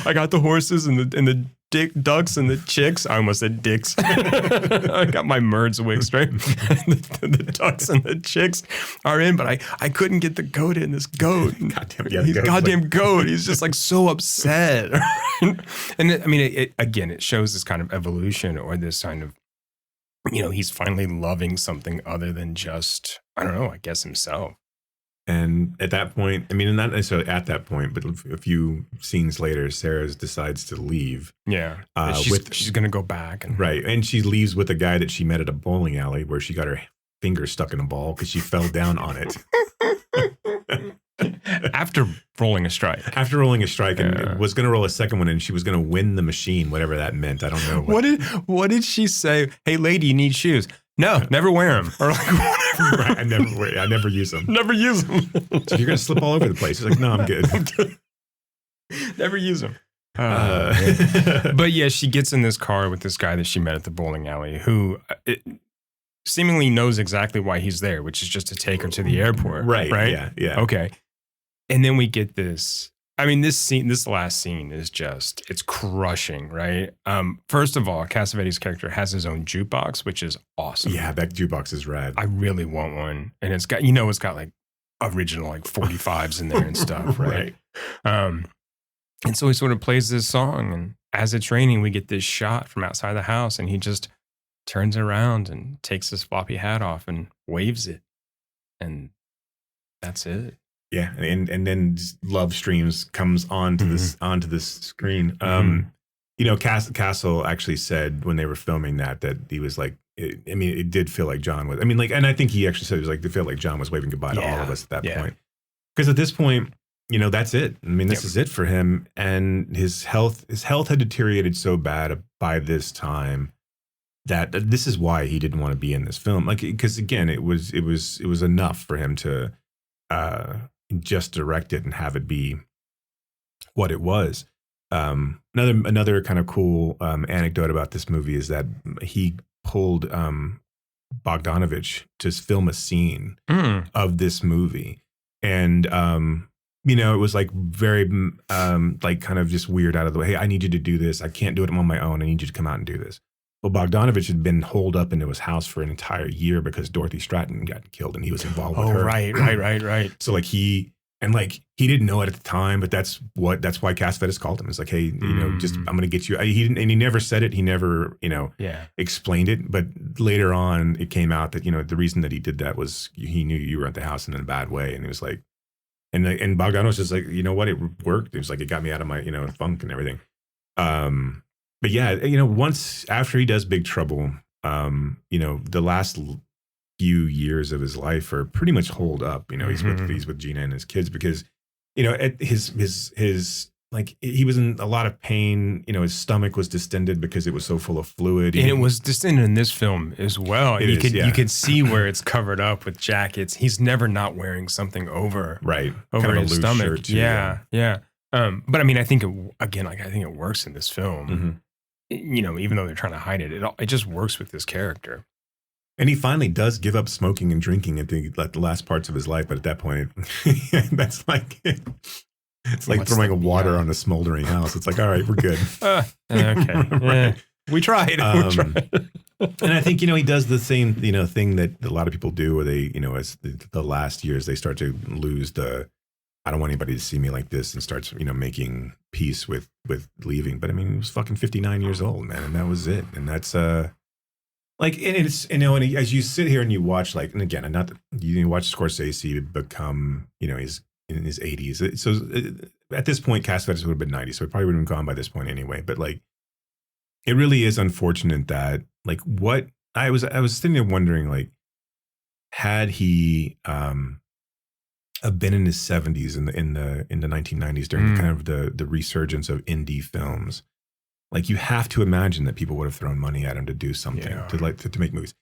I got the horses and the ducks and the chicks. I almost said dicks. I got my merds mixed, right? the ducks and the chicks are in, but I couldn't get the goat in. This goat. Goddamn goat. He's just like so upset. And I mean, it shows this kind of evolution or this kind of, he's finally loving something other than just, I don't know, I guess himself. And at that point, I mean, not necessarily at that point, but a few scenes later, Sarah decides to leave. Yeah. She's going to go back. Right. And she leaves with a guy that she met at a bowling alley where she got her finger stuck in a ball because she fell down on it. After rolling a strike. And was going to roll a second one, and she was going to win the machine, whatever that meant. I don't know. What did she say? Hey, lady, you need shoes. No, never wear them. Or like whatever. Right, I never use them. Never use them. So you're going to slip all over the place. She's like, no, I'm good. Never use them. But yeah, she gets in this car with this guy that she met at the bowling alley who seemingly knows exactly why he's there, which is just to take her to the airport. Right. Yeah. Okay. And then we get this. I mean, this last scene is just, it's crushing, right? First of all, Cassavetes' character has his own jukebox, which is awesome. Yeah, that jukebox is rad. I really want one. And it's got like original like 45s in there and stuff, right? And so he sort of plays this song, and as it's raining, we get this shot from outside the house, and he just turns around and takes his floppy hat off and waves it. And that's it. Yeah, and then Love Streams comes onto this screen. Castle actually said when they were filming that he was like, it did feel like John was. I mean, like, and I think he actually said it was like, it felt like John was waving goodbye to all of us at that point. Because at this point, that's it. I mean, this is it for him, and his health had deteriorated so bad by this time that this is why he didn't want to be in this film. Like, because again, it was enough for him to just direct it and have it be what it was. Another kind of cool anecdote about this movie is that he pulled Bogdanovich to film a scene of this movie, and it was like very like kind of just weird out of the way. Hey, I need you to do this. I can't do it on my own. I need you to come out and do this. Well, Bogdanovich had been holed up into his house for an entire year because Dorothy Stratton got killed and he was involved with her. Right. So like he didn't know it at the time, but that's why Cassavetes called him. It's like, hey, just I'm going to get you. He didn't, and he never said it. He never, explained it. But later on, it came out that the reason that he did that was he knew you were at the house in a bad way, and he was like, and Bogdanovich was like, you know what, it worked. It was like it got me out of my funk and everything. But yeah, once after he does Big Trouble, the last few years of his life are pretty much holed up. He's with Gina and his kids because, at his like he was in a lot of pain. His stomach was distended because it was so full of fluid. And it was distended in this film as well. You could see where it's covered up with jackets. He's never not wearing something over kind of his his stomach. Shirt too, yeah. But I mean, I think it works in this film. Even though they're trying to hide it, it just works with this character. And he finally does give up smoking and drinking at the last parts of his life. But at that point, that's like it's like throwing water on a smoldering house. It's like, all right, we're good. Okay, right. We tried. And I think he does the same thing that a lot of people do, where they as the last years they start to lose the I don't want anybody to see me like this, and starts making peace with leaving. But I mean, he was fucking 59 years old, man, and that was it. And that's like, and it's and as you sit here and you watch, like, and again, not that you watch Scorsese become he's in his 80s. So at this point, Cassavetes would have been 90, so he probably would have been gone by this point anyway. But like, it really is unfortunate that like what I was sitting there wondering, like, had he been in his 70s in the 1990s during kind of the resurgence of indie films, like, you have to imagine that people would have thrown money at him to do something, to make movies.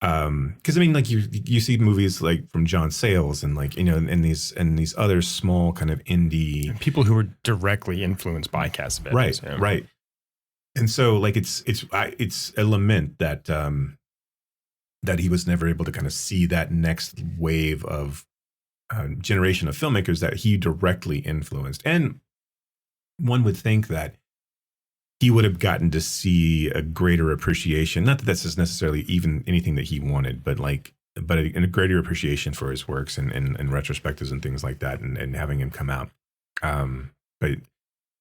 Because I mean, like, you see movies like from John Sayles and like and these other small kind of indie people who were directly influenced by Cassavetes, right. And so like it's a lament that that he was never able to kind of see that next wave of generation of filmmakers that he directly influenced. And one would think that he would have gotten to see a greater appreciation. Not that this is necessarily even anything that he wanted, but a greater appreciation for his works and retrospectives and things like that, and having him come out. But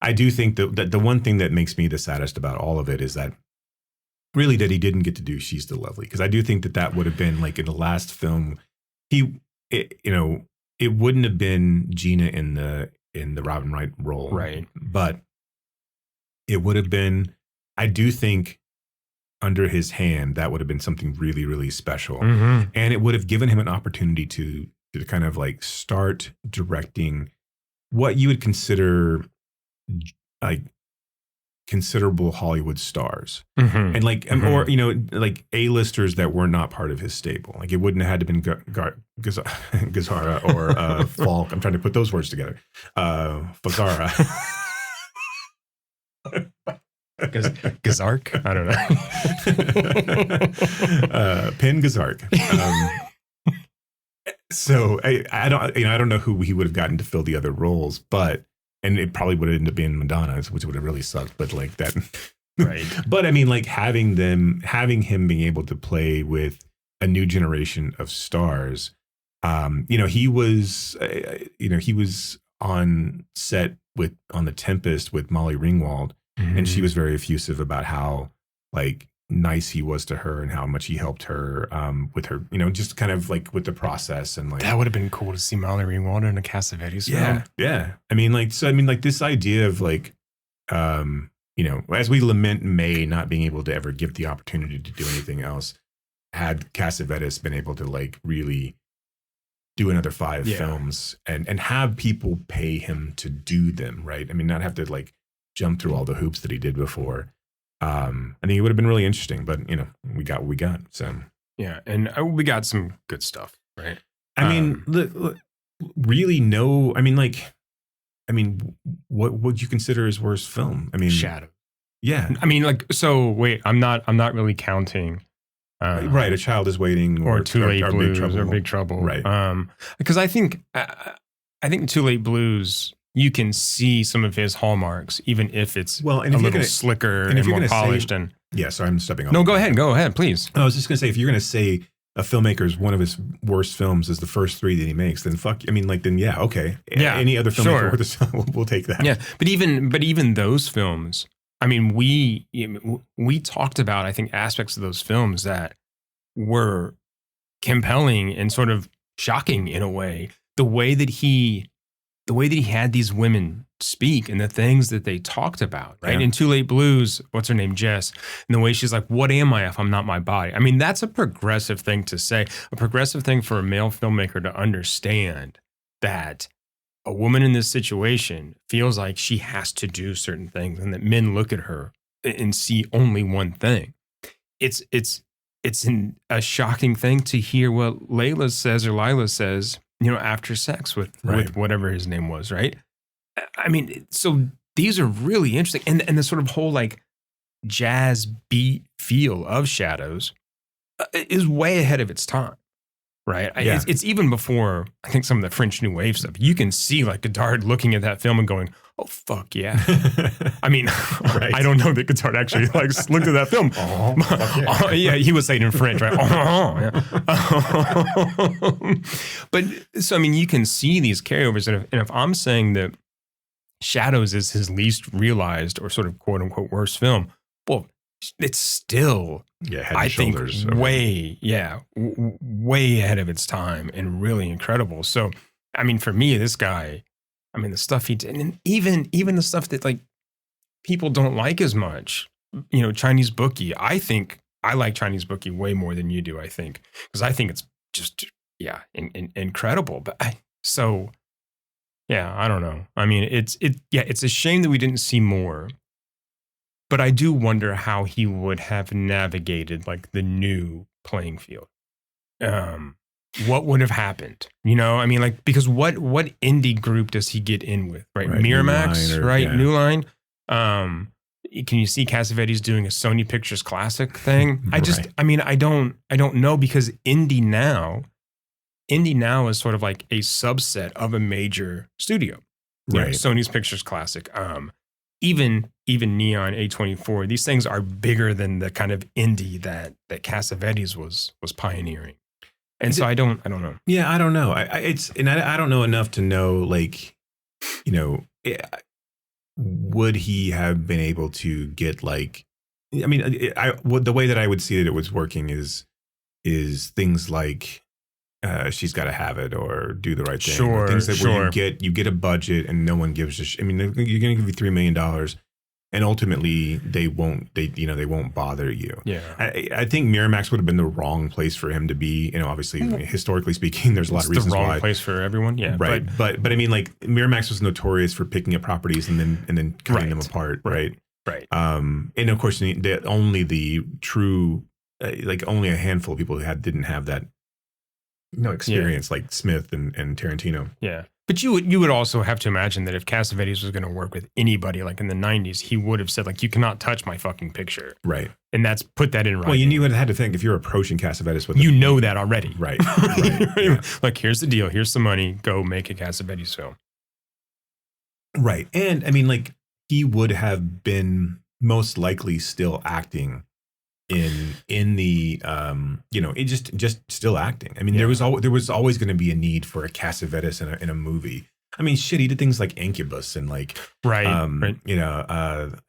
I do think that the one thing that makes me the saddest about all of it is that really that he didn't get to do She's Still Lovely, because I do think that would have been like in the last film, it wouldn't have been Gina in the Robin Wright role, right? But it would have been, I do think, under his hand, that would have been something really, really special, and it would have given him an opportunity to kind of like start directing what you would consider like considerable Hollywood stars, and like or like A-listers that were not part of his stable. Like, it wouldn't have had to been Gazzara or Falk. I'm trying to put those words together. Fazzara. Gazark? I don't know. Penn Gazark. So I don't know who he would have gotten to fill the other roles, and it probably would have ended up being Madonna, which would have really sucked. But like that, right? But I mean, like having him being able to play with a new generation of stars. He was on set on The Tempest with Molly Ringwald, and she was very effusive about how like nice he was to her and how much he helped her with her, just kind of like with the process. And like, that would have been cool to see Molly Ringwald in a Cassavetes film. Yeah. I mean, like this idea of like, as we lament May not being able to ever give the opportunity to do anything else, had Cassavetes been able to like really do another 5 films and have people pay him to do them, right? I mean, not have to like jump through all the hoops that he did before. I think it would have been really interesting, but we got what we got. So yeah, and we got some good stuff, right? I mean, really, no. I mean, what would you consider his worst film? I mean, Shadow. Yeah, I mean, like, so wait, I'm not really counting. Right, A Child Is Waiting, or Too Late Blues, or Big Trouble, right? Because I think Too Late Blues, you can see some of his hallmarks, even if it's a little slicker and more polished. And Yeah, sorry, I'm stepping off. No, go ahead, please. I was just gonna say, if you're gonna say a filmmaker's one of his worst films is the first 3 that he makes, then then yeah, okay. Yeah, any other filmmaker sure. worth his we'll take that. Yeah, but even those films, I mean, we talked about, I think, aspects of those films that were compelling and sort of shocking in a way. The way that he had these women speak and the things that they talked about, right? Yeah. In Too Late Blues, what's her name, Jess, and the way she's like, what am I if I'm not my body? I mean, that's a progressive thing to say, a progressive thing for a male filmmaker to understand, that a woman in this situation feels like she has to do certain things and that men look at her and see only one thing. It's a shocking thing to hear what Lila says, after sex with whatever his name was, right? I mean, so these are really interesting. And the sort of whole like jazz beat feel of Shadows is way ahead of its time, right? Yeah. It's even before, I think, some of the French New Wave stuff. You can see like Godard looking at that film and going, oh, fuck yeah. I mean, Right. I don't know that Godard actually like looked at that film. Fuck yeah. Yeah, he was saying it in French, right? But so, I mean, you can see these carryovers. And if I'm saying that Shadows is his least realized or sort of quote unquote worst film, well, it's still, Head and I think, shoulders way ahead of its time and really incredible. So, I mean, for me, this guy, I mean, the stuff he did, and even the stuff that like people don't like as much, Chinese Bookie. I think I like Chinese Bookie way more than you do. I think because I think it's just incredible. But I don't know. I mean, it's a shame that we didn't see more. But I do wonder how he would have navigated like the new playing field. What would have happened? I mean, like, because what indie group does he get in with? Right, Miramax, New Line. Can you see Cassavetes doing a Sony Pictures Classic thing? I don't know, because indie now is sort of like a subset of a major studio. Right. Sony's Pictures Classic. Even Neon, A24, these things are bigger than the kind of indie that Cassavetes was pioneering. And so I don't know. Yeah, I don't know. I don't know enough to know, like, would he have been able to get like, I mean, the way that I would see that it was working is things like She's Gotta Have It or Do the Right Thing. Sure, things that where you get a budget and no one gives a shit. I mean, you're going to give you $3 million. And ultimately, they won't bother you. Yeah, I think Miramax would have been the wrong place for him to be. Obviously, historically speaking, there's a lot of reasons why. The wrong place for everyone. Yeah, right. But I mean, like, Miramax was notorious for picking up properties and then cutting them apart. Right. And of course, only the true, only a handful of people who didn't have that experience, like Smith and Tarantino. Yeah. But you would also have to imagine that if Cassavetes was going to work with anybody, like in the 90s, he would have said, like, you cannot touch my fucking picture. Right. And put that in writing. Well, you would have had to think, if you're approaching Cassavetes with know that already. Right. Yeah. Like, here's the deal. Here's some money. Go make a Cassavetes film. Right. And I mean, like, he would have been most likely still acting in the it just still acting. I mean, there was always going to be a need for a Cassavetes in a movie. I mean, shit, he did things like Incubus and like I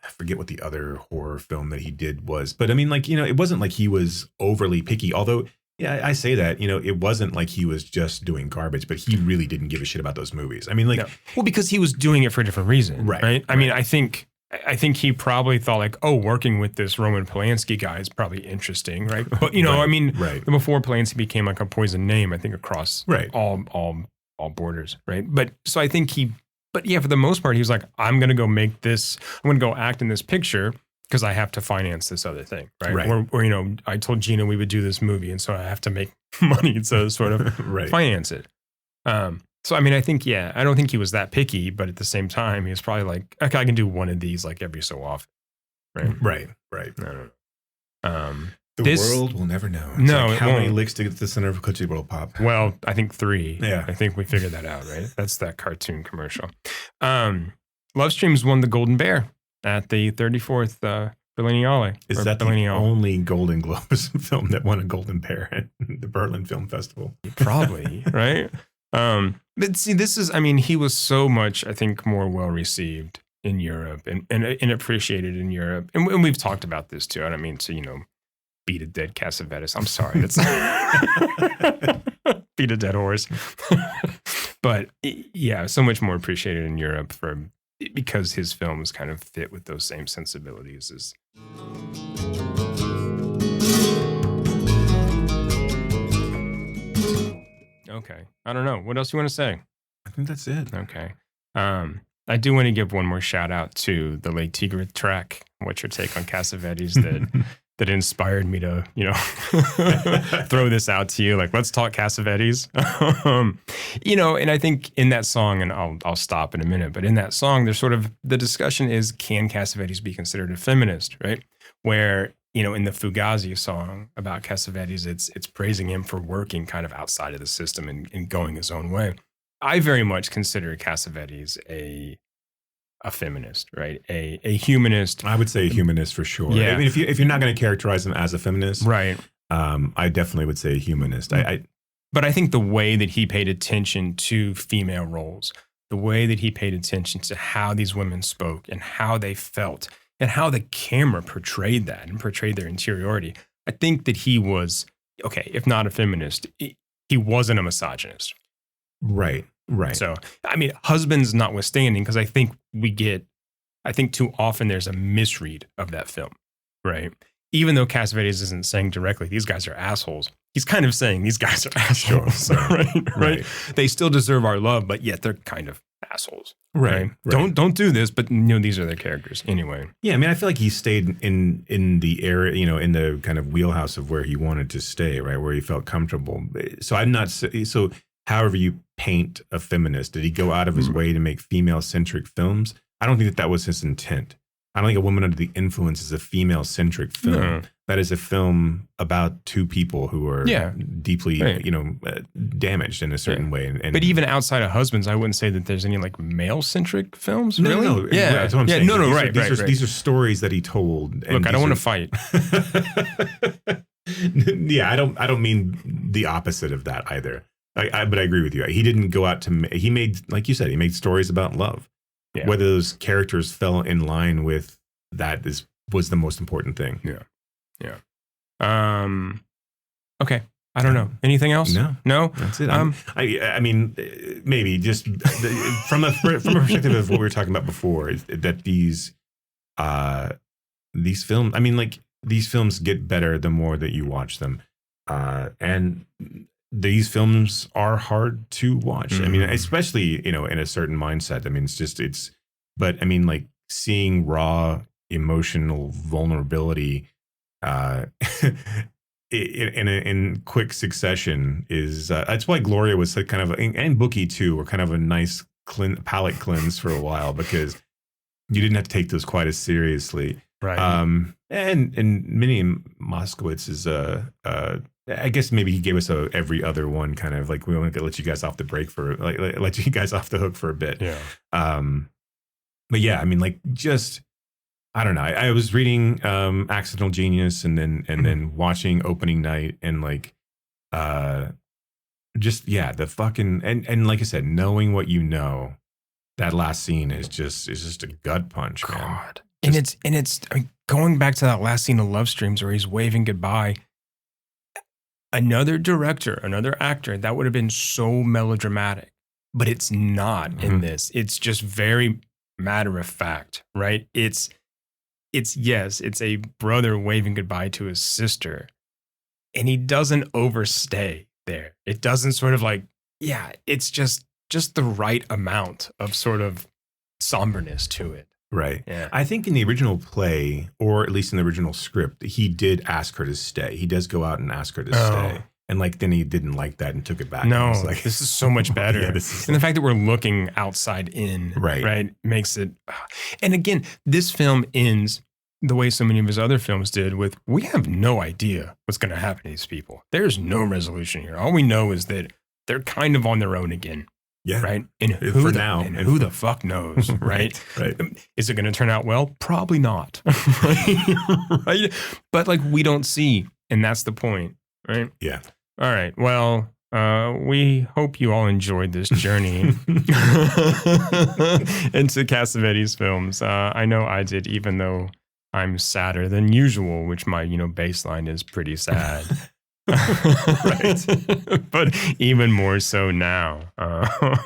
forget what the other horror film that he did was, but I mean, like, it wasn't like he was overly picky. Although, yeah, I say that, it wasn't like he was just doing garbage, but he really didn't give a shit about those movies. I mean, like, well, because he was doing it for a different reason, right? I mean, I think he probably thought like, oh, working with this Roman Polanski guy is probably interesting, right? But I mean, before Polanski became like a poison name, I think across all borders, right? But so I think for the most part, he was like, I'm going to go make this, I'm going to go act in this picture because I have to finance this other thing, right? Or I told Gina we would do this movie, and so I have to make money to sort of finance it. So, I mean, I think, I don't think he was that picky, but at the same time, he was probably like, okay, I can do one of these like every so often. Right. I don't know. The world will never know. It's No, like it how many won't. licks to get to the center of a Tootsie Roll Pop? Well, I think 3. Yeah. I think we figured that out, right? That's that cartoon commercial. Love Streams won the Golden Bear at the 34th Berlinale. Is that the only Golden Globes film that won a Golden Bear at the Berlin Film Festival? Probably, right? But see, he was so much, I think, more well received in Europe and appreciated in Europe. And we've talked about this too. I don't mean to, beat a dead Cassavetes. I'm sorry. It's beat a dead horse. But yeah, so much more appreciated in Europe because his films kind of fit with those same sensibilities as. Okay. I don't know. What else you want to say? I think that's it. Okay. I do want to give one more shout out to the Le Tigre track. What's your take on Cassavetes that inspired me to, throw this out to you? Like, let's talk Cassavetes. And I think in that song, and I'll stop in a minute, but in that song, there's sort of the discussion is, can Cassavetes be considered a feminist, right? Where, in the Fugazi song about Cassavetes, it's praising him for working kind of outside of the system and going his own way. I very much consider Cassavetes a feminist, right? A humanist. I would say a humanist for sure. Yeah. I mean, if you're not going to characterize him as a feminist, right? I definitely would say a humanist. But I think the way that he paid attention to female roles, the way that he paid attention to how these women spoke and how they felt and how the camera portrayed that and portrayed their interiority, I think that he was, okay, if not a feminist, he wasn't a misogynist. Right. So, husbands notwithstanding, because I think too often there's a misread of that film, right? Even though Cassavetes isn't saying directly, these guys are assholes, he's kind of saying these guys are assholes, right? They still deserve our love, but yet they're kind of assholes, right? Don't do this, but these are their characters anyway. Yeah, I feel like he stayed in the area, in the kind of wheelhouse of where he wanted to stay, right? Where he felt comfortable. So however you paint a feminist, did he go out of his way to make female-centric films? I don't think that was his intent. I don't think A Woman Under the Influence is a female-centric film. No. That is a film about two people who are deeply, damaged in a certain way. But even outside of husbands, I wouldn't say that there's any male-centric films. No, really? No, yeah, that's what I'm saying. Right. These are stories that he told. Look, I don't want to fight. Yeah, I don't mean the opposite of that either. But I agree with you. He didn't go out he made, like you said, he made stories about love. Yeah. Whether those characters fell in line with that was the most important thing. Yeah. Okay. I don't know. Anything else? No. That's it. I mean, maybe just from a perspective of what we were talking about before, is that these films. These films get better the more that you watch them, and these films are hard to watch. Mm-hmm. Especially, in a certain mindset. But seeing raw emotional vulnerability in quick succession is, that's why Gloria was kind of, and Bookie too, were kind of a nice palate cleanse for a while, because you didn't have to take those quite as seriously. Right. And Minnie Moskowitz is I guess maybe he gave us every other one, kind of like, we want to let you guys off the break let you guys off the hook for a bit. Yeah. But yeah, just, I don't know. I was reading Accidental Genius and then watching Opening Night and the fucking, and like I said, knowing what that last scene is just a gut punch, man. God. And it's going back to that last scene of Love Streams where he's waving goodbye. Another director, another actor, that would have been so melodramatic, but it's not in this. It's just very matter of fact, right? It's a brother waving goodbye to his sister, and he doesn't overstay there. It doesn't sort of it's just the right amount of sort of somberness to it. Right. Yeah. I think in the original play, or at least in the original script, he did ask her to stay. He does go out and ask her to stay. And then he didn't like that and took it back. No, this is so much better. And the fact that we're looking outside in, right, makes it. And again, this film ends the way so many of his other films did, with, we have no idea what's going to happen to these people. There's no resolution here. All we know is that they're kind of on their own again. Yeah. Right. And For now. And who the fuck knows? Right. Right. Is it going to turn out well? Probably not. Right. But like, we don't see. And that's the point. Right. Yeah. All right. Well, we hope you all enjoyed this journey into Cassavetes films. I know I did, even though I'm sadder than usual, which my, baseline is pretty sad. Right. But even more so now,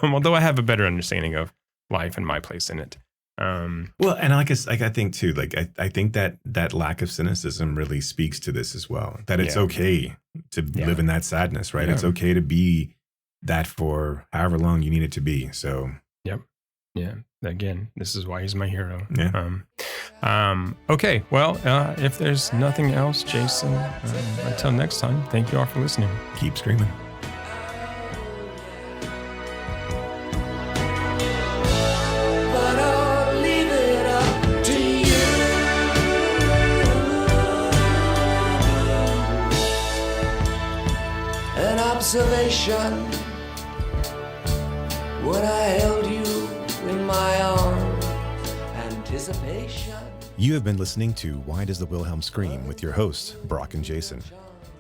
although I have a better understanding of life and my place in it. Well, and I think too, I think that lack of cynicism really speaks to this as well, that it's okay to live in that sadness, right? Yeah. It's okay to be that for however long you need it to be. So, yep. Yeah. Again, this is why he's my hero. Yeah. Okay. Well, if there's nothing else, Jason, until next time, thank you all for listening. Keep screaming. But I'll leave it up to you. An observation when I held you in my arms, anticipation. You have been listening to Why Does the Wilhelm Scream with your hosts, Brock and Jason.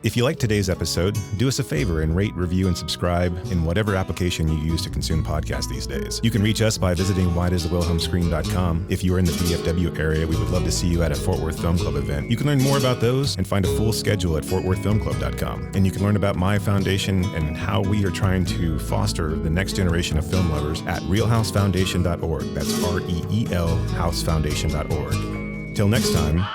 If you liked today's episode, do us a favor and rate, review, and subscribe in whatever application you use to consume podcasts these days. You can reach us by visiting whydoesthewilhelmscream.com. If you are in the DFW area, we would love to see you at a Fort Worth Film Club event. You can learn more about those and find a full schedule at fortworthfilmclub.com. And you can learn about my foundation and how we are trying to foster the next generation of film lovers at realhousefoundation.org. That's REEL housefoundation.org. Till next time,